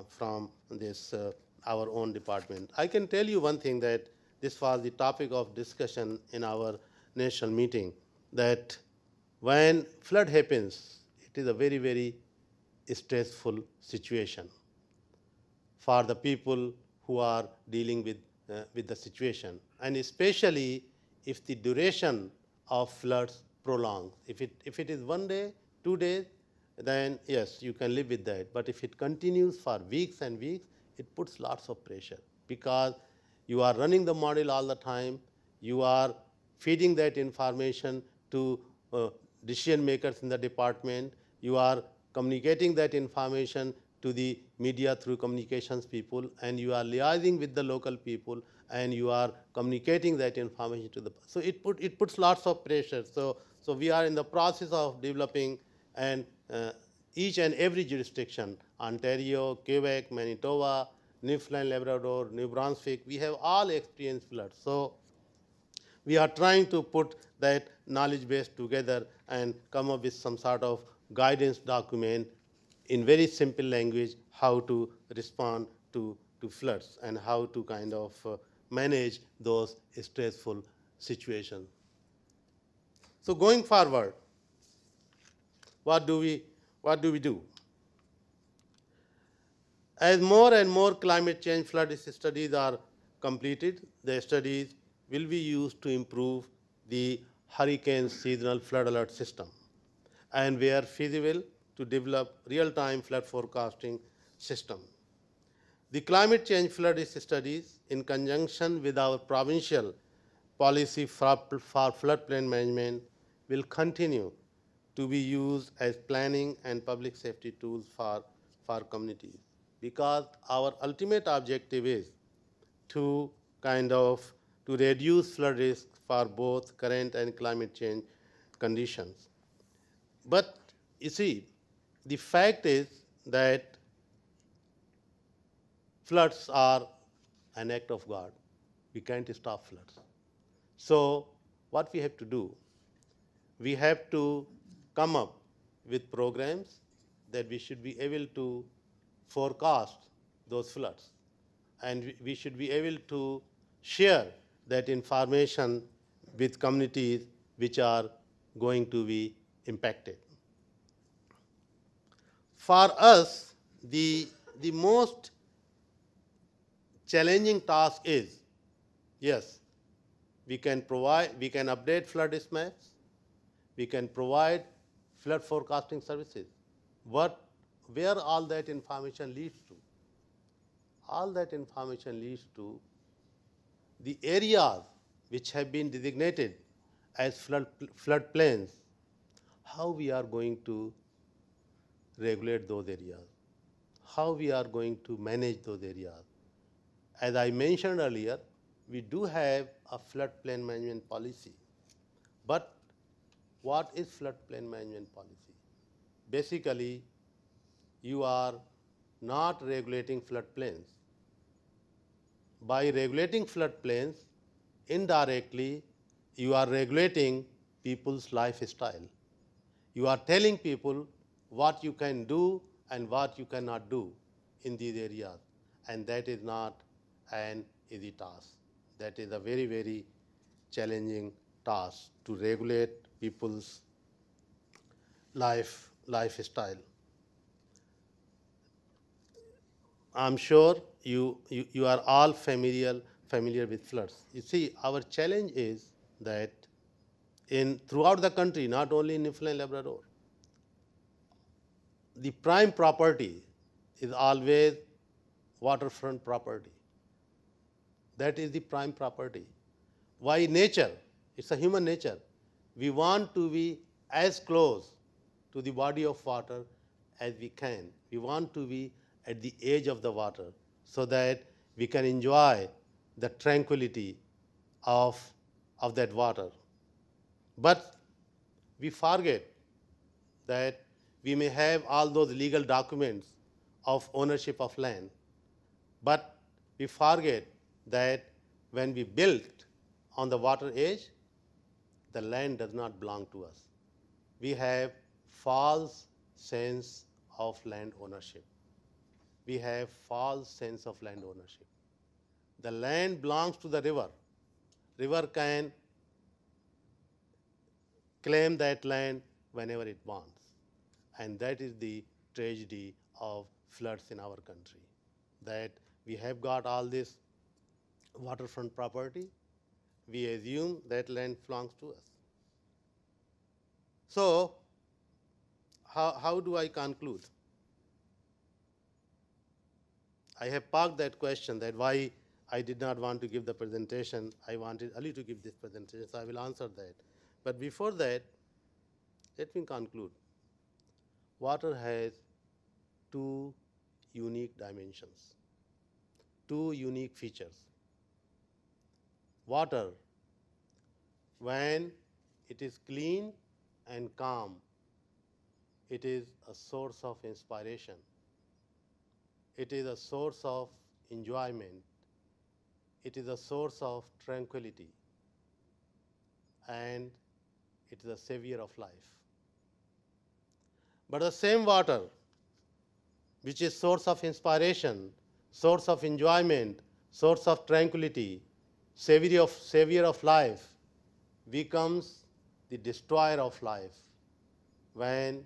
from this our own department. I can tell you one thing, that this was the topic of discussion in our national meeting, that when flood happens, it is a very, very stressful situation for the people who are dealing with the situation, and especially if the duration of floods prolongs. If it is 1 day, 2 days, then yes, you can live with that. But if it continues for weeks and weeks, it puts lots of pressure, because you are running the model all the time, you are feeding that information to decision makers in the department, you are communicating that information to the media through communications people, and you are liaising with the local people, and you are communicating that information to the, so it puts lots of pressure. So we are in the process of developing, and each and every jurisdiction, Ontario, Quebec, Manitoba, Newfoundland, Labrador, New Brunswick, we have all experienced floods. So we are trying to put that knowledge base together and come up with some sort of guidance document in very simple language, how to respond to floods and how to kind of manage those stressful situations. So going forward, what do we do? As more and more climate change flood studies are completed, the studies will be used to improve the hurricane seasonal flood alert system, and where feasible, to develop real-time flood forecasting system. The climate change flood studies, in conjunction with our provincial policy for floodplain management, will continue to be used as planning and public safety tools for communities, because our ultimate objective is to kind of to reduce flood risk for both current and climate change conditions. But you see, the fact is that floods are an act of God. We can't stop floods. So what we have to do, we have to come up with programs that we should be able to forecast those floods, and we should be able to share that information with communities which are going to be impacted. For us, the most challenging task is, yes, we can update flood risk maps, we can provide flood forecasting services. Where all that information leads to? All that information leads to the areas which have been designated as flood plains, how we are going to regulate those areas, how we are going to manage those areas. As I mentioned earlier, we do have a floodplain management policy, but what is floodplain management policy? Basically, you are not regulating floodplains. By regulating floodplains, indirectly, you are regulating people's lifestyle. You are telling people what you can do and what you cannot do in these areas, and that is not an easy task. That is a very, very challenging task to regulate people's lifestyle. I'm sure you are all familiar with floods. You see, our challenge is that throughout the country, not only in Newfoundland Labrador, the prime property is always waterfront property. That is the prime property. Why nature? It's a human nature. We want to be as close to the body of water as we can. We want to be at the edge of the water so that we can enjoy the tranquility of that water. But we forget that we may have all those legal documents of ownership of land, but we forget that when we built on the water edge, the land does not belong to us. We have false sense of land ownership. We have false sense of land ownership. The land belongs to the river. River can claim that land whenever it wants. And that is the tragedy of floods in our country, that we have got all this waterfront property, we assume that land belongs to us. So how do I conclude? I have parked that question, that why I did not want to give the presentation. I wanted Ali to give this presentation, so I will answer that. But before that, let me conclude. Water has two unique dimensions, two unique features. water, when it is clean and calm, it is a source of inspiration. It is a source of enjoyment. It is a source of tranquility. And it is a savior of life. But the same water, which is source of inspiration, source of enjoyment, source of tranquility, savior of life, becomes the destroyer of life when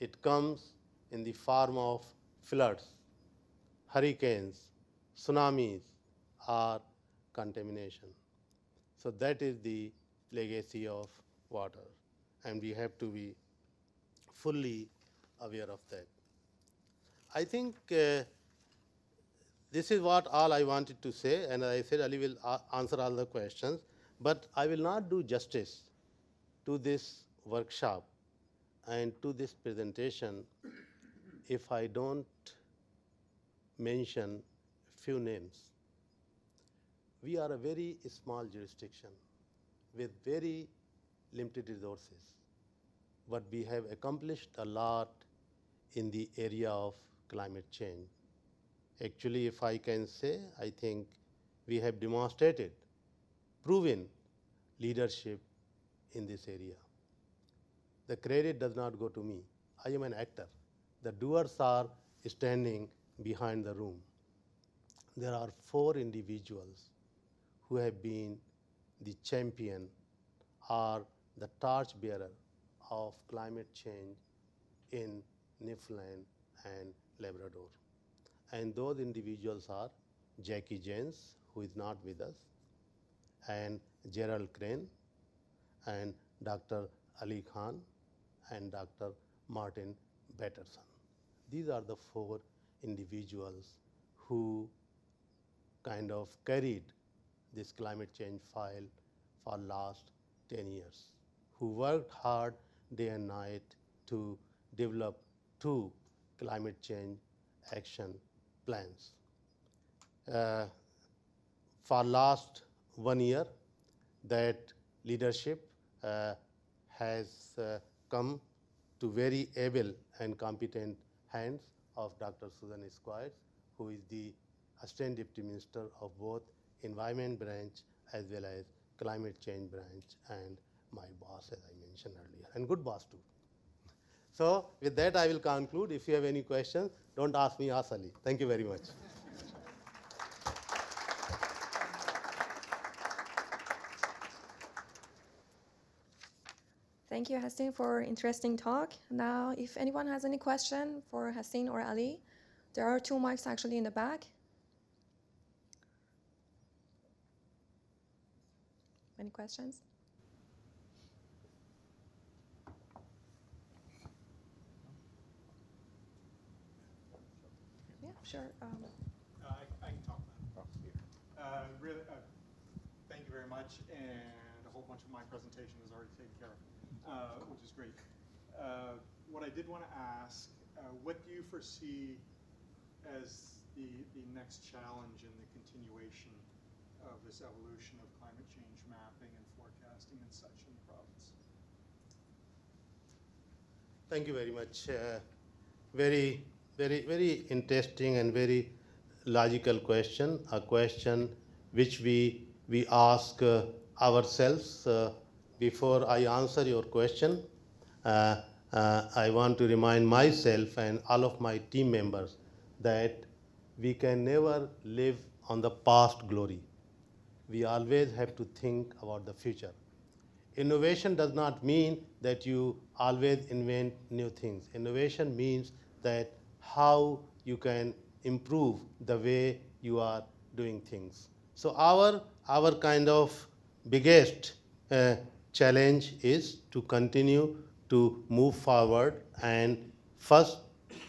it comes in the form of floods, hurricanes, tsunamis, or contamination. So that is the legacy of water, and we have to be fully aware of that. I think this is what all I wanted to say, and I said Ali will answer all the questions, but I will not do justice to this workshop and to this presentation if I don't mention few names. We are a very small jurisdiction with very limited resources, but we have accomplished a lot in the area of climate change. Actually, if I can say, I think we have demonstrated, proven leadership in this area. The credit does not go to me. I am an actor. The doers are standing behind the room. There are 4 individuals who have been the champion or the torchbearer of climate change in Newfoundland and Labrador. And those individuals are Jackie James, who is not with us, and Gerald Crane, and Dr. Ali Khan, and Dr. Martin Batterson. These are the 4 individuals who kind of carried this climate change file for last 10 years, who worked hard day and night to develop 2 climate change action plans. For last 1 year, that leadership has come to very able and competent hands of Dr. Susan Squires, who is the Assistant Deputy Minister of both Environment Branch as well as Climate Change Branch, and my boss, as I mentioned earlier, and good boss too. So with that, I will conclude. If you have any questions, don't ask me, ask Ali. Thank you very much. Thank you, Hassin, for interesting talk. Now, if anyone has any question for Hassin or Ali, there are 2 mics actually in the back. Any questions? Yeah, sure. I can talk now. Really, thank you very much, and a whole bunch of my presentation is already taken care of, which is great. What I did want to ask, what do you foresee as the next challenge in the continuation of this evolution of climate change mapping and forecasting and such in the province? Thank you very much. Very interesting and very logical question, a question which we ask ourselves. Before I answer your question, I want to remind myself and all of my team members that we can never live on the past glory. We always have to think about the future. Innovation does not mean that you always invent new things. Innovation means that how you can improve the way you are doing things. So our kind of biggest challenge is to continue to move forward, and first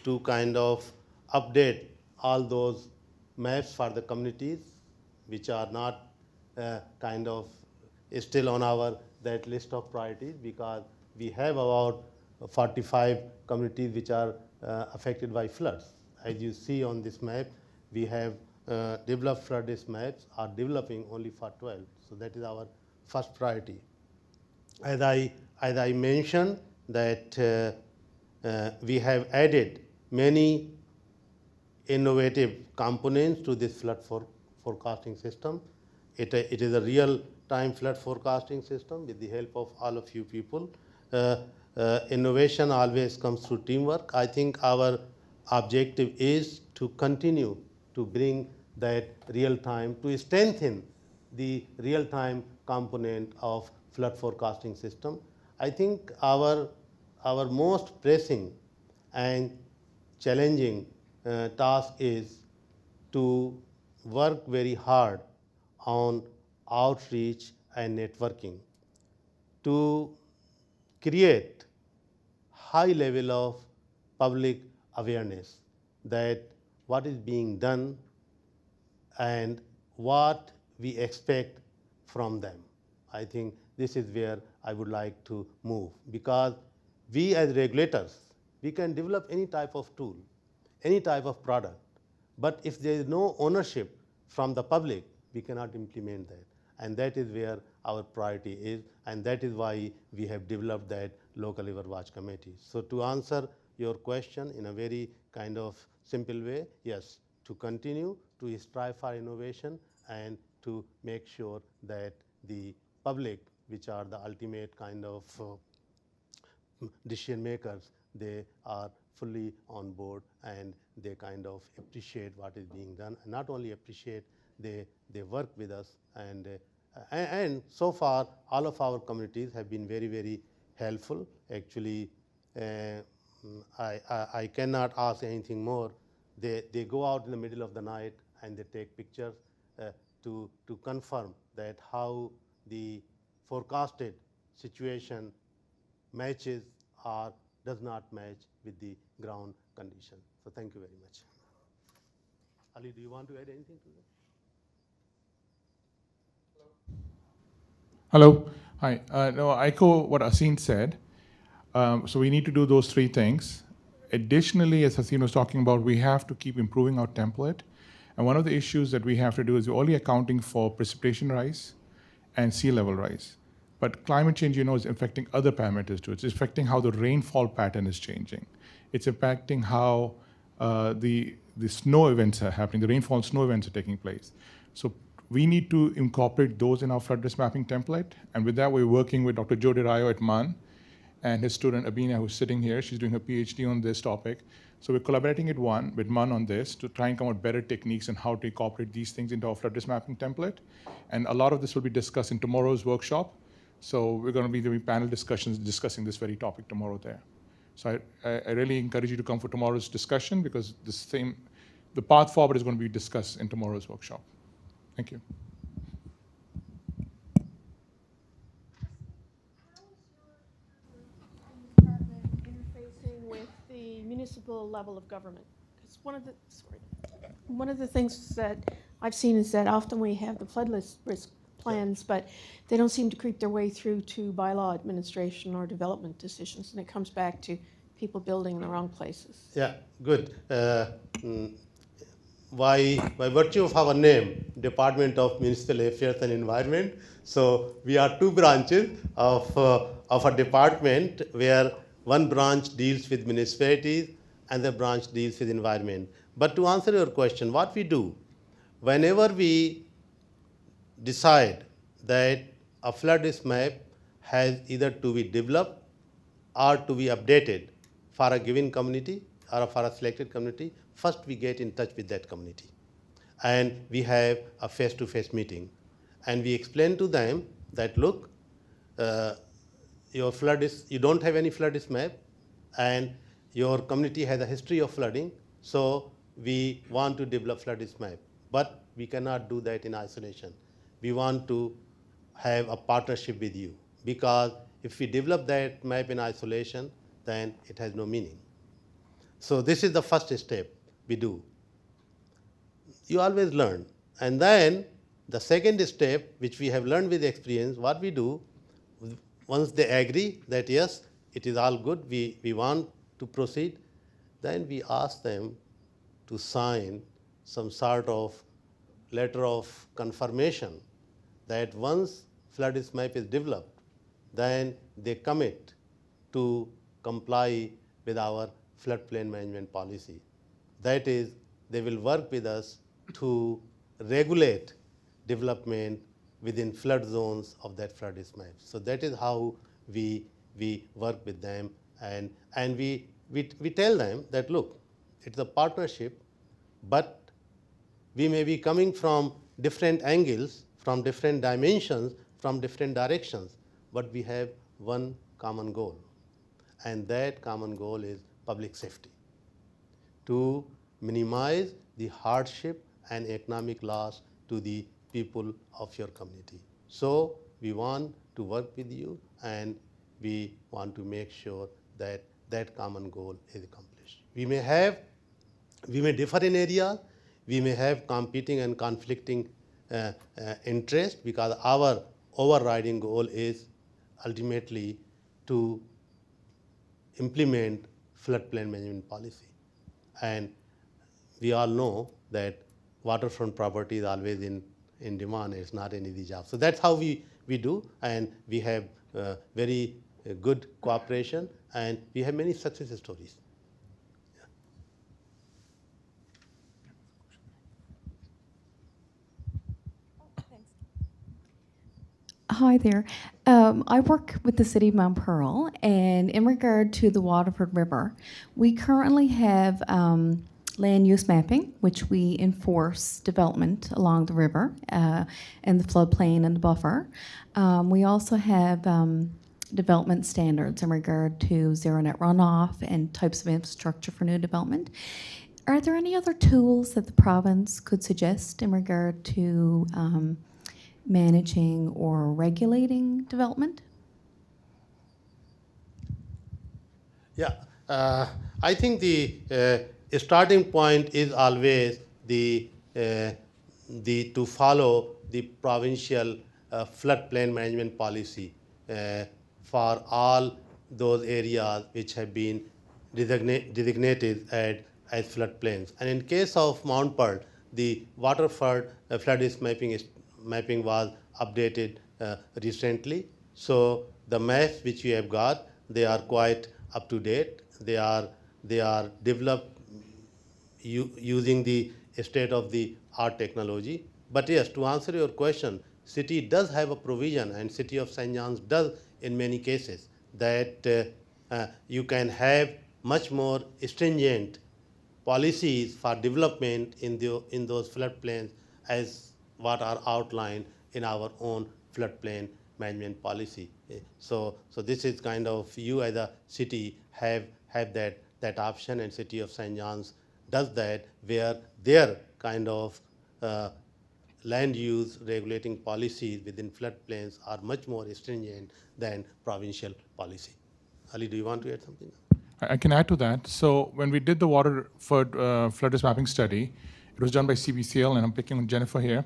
to kind of update all those maps for the communities which are not kind of still on our that list of priorities, because we have about 45 communities which are affected by floods. As you see on this map, we have develop flood risk maps, are developing only for 12. So that is our first priority. As I mentioned that we have added many innovative components to this flood forecasting system. It is a real-time flood forecasting system with the help of all of you people. Innovation always comes through teamwork. I think our objective is to continue to bring that real-time, to strengthen the real-time component of flood forecasting system. I think our most pressing and challenging task is to work very hard on outreach and networking to create high level of public awareness that what is being done and what we expect from them. I think this is where I would like to move, because we as regulators, we can develop any type of tool, any type of product, but if there is no ownership from the public, we cannot implement that. And that is where our priority is, and that is why we have developed that local river watch committee. So to answer your question in a very kind of simple way, yes, to continue to strive for innovation and to make sure that the public, which are the ultimate kind of decision makers, they are fully on board and they kind of appreciate what is being done. And not only appreciate, they work with us, and so far all of our communities have been very, very helpful. Actually, I cannot ask anything more. They go out in the middle of the night and they take pictures to confirm that how the forecasted situation matches or does not match with the ground condition. So thank you very much. Ali, do you want to add anything to that? Hello. Hi. No, I echo what Asin said. So we need to do those three things. Additionally, as Asin was talking about, we have to keep improving our template. And one of the issues that we have to do is we're only accounting for precipitation rise and sea level rise. But climate change, is affecting other parameters too. It's affecting how the rainfall pattern is changing. It's impacting how the snow events are happening, the rainfall snow events are taking place. So we need to incorporate those in our flood risk mapping template. And with that, we're working with Dr. Joe DeRayo at MUN and his student Abina, who's sitting here. She's doing her PhD on this topic. So we're collaborating with MUN on this to try and come up with better techniques on how to incorporate these things into our flood risk mapping template. And a lot of this will be discussed in tomorrow's workshop. So we're going to be doing panel discussions discussing this very topic tomorrow there. So I really encourage you to come for tomorrow's discussion, because the path forward is going to be discussed in tomorrow's workshop. Thank you. Department interfacing with the municipal level of government? Because one of the things that I've seen is that often we have the flood risk plans, but they don't seem to creep their way through to bylaw administration or development decisions, and it comes back to people building in the wrong places. Yeah, good. By virtue of our name, Department of Municipal Affairs and Environment, so we are two branches of a department where one branch deals with municipalities and the branch deals with environment. But to answer your question, what we do, whenever we decide that a flood risk map has either to be developed or to be updated for a given community or for a selected community, first we get in touch with that community. And we have a face-to-face meeting. And we explain to them that, look, your flood is, you don't have any flood risk map, and your community has a history of flooding, so we want to develop flood risk map. But we cannot do that in isolation. We want to have a partnership with you, because if we develop that map in isolation, then it has no meaning. So this is the first step we do. You always learn. And then the second step, which we have learned with experience, what we do, once they agree that yes, it is all good, we want to proceed, then we ask them to sign some sort of letter of confirmation that once flood map is developed, then they commit to comply with our floodplain management policy. That is, they will work with us to regulate development within flood zones of that flood map. So that is how we work with them, and we tell them that, look, it's a partnership, but we may be coming from different angles, from different dimensions, from different directions, but we have one common goal, and that common goal is public safety, to minimize the hardship and economic loss to the people of your community. So we want to work with you, and we want to make sure that that common goal is accomplished. We may differ in areas, we may have competing and conflicting interests, because our overriding goal is ultimately to implement floodplain management policy. And we all know that waterfront property is always in demand. It's not an easy job. So that's how we do, and we have very good cooperation, and we have many success stories. Hi there. I work with the City of Mount Pearl, and in regard to the Waterford River, we currently have land use mapping, which we enforce development along the river and the floodplain and the buffer. We also have development standards in regard to zero net runoff and types of infrastructure for new development. Are there any other tools that the province could suggest in regard to managing or regulating development? Yeah, I think the starting point is always the to follow the provincial floodplain management policy for all those areas which have been designated as floodplains. And in case of Mount Pearl, the Waterford flood mapping was updated recently. So the maps which we have got, they are quite up to date. They are developed using the state-of-the-art technology. But yes, to answer your question, city does have a provision, and City of St. John's does in many cases, that you can have much more stringent policies for development in those floodplains as what are outlined in our own floodplain management policy. So this is kind of, you as a city have that option, and City of St. John's does that, where their kind of land use regulating policies within floodplains are much more stringent than provincial policy. Ali, do you want to add something? I can add to that. So when we did the Waterford flood risk mapping study, it was done by CBCL, and I'm picking on Jennifer here.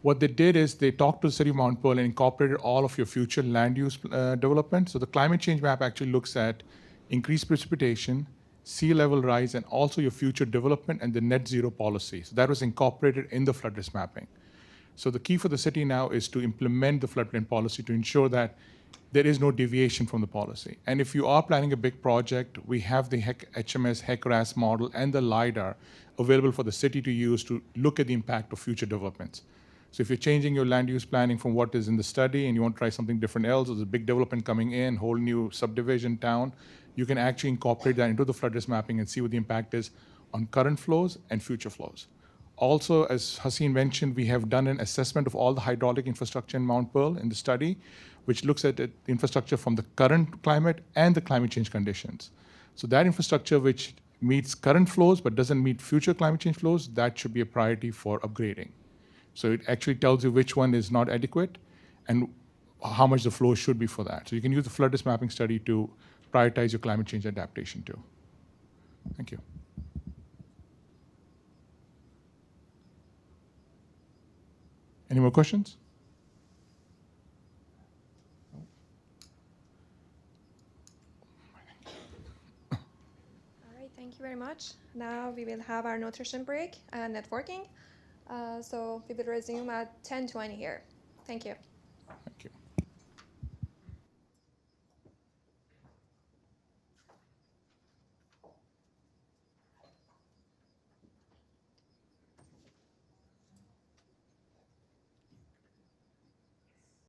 What they did is they talked to the City of Mount Pearl and incorporated all of your future land use development. So the climate change map actually looks at increased precipitation, sea level rise, and also your future development and the net zero policy. So that was incorporated in the flood risk mapping. So the key for the city now is to implement the floodplain policy to ensure that there is no deviation from the policy. And if you are planning a big project, we have the HMS HEC-RAS model and the LiDAR available for the city to use to look at the impact of future developments. So if you're changing your land use planning from what is in the study and you want to try something different else, or there's a big development coming in, whole new subdivision town, you can actually incorporate that into the flood risk mapping and see what the impact is on current flows and future flows. Also, as Haseen mentioned, we have done an assessment of all the hydraulic infrastructure in Mount Pearl in the study, which looks at the infrastructure from the current climate and the climate change conditions. So that infrastructure which meets current flows but doesn't meet future climate change flows, that should be a priority for upgrading. So it actually tells you which one is not adequate and how much the flow should be for that. So you can use the flood risk mapping study to prioritize your climate change adaptation too. Thank you. Any more questions? All right, thank you very much. Now we will have our nutrition break and networking. So we will resume at 10:20 here. Thank you.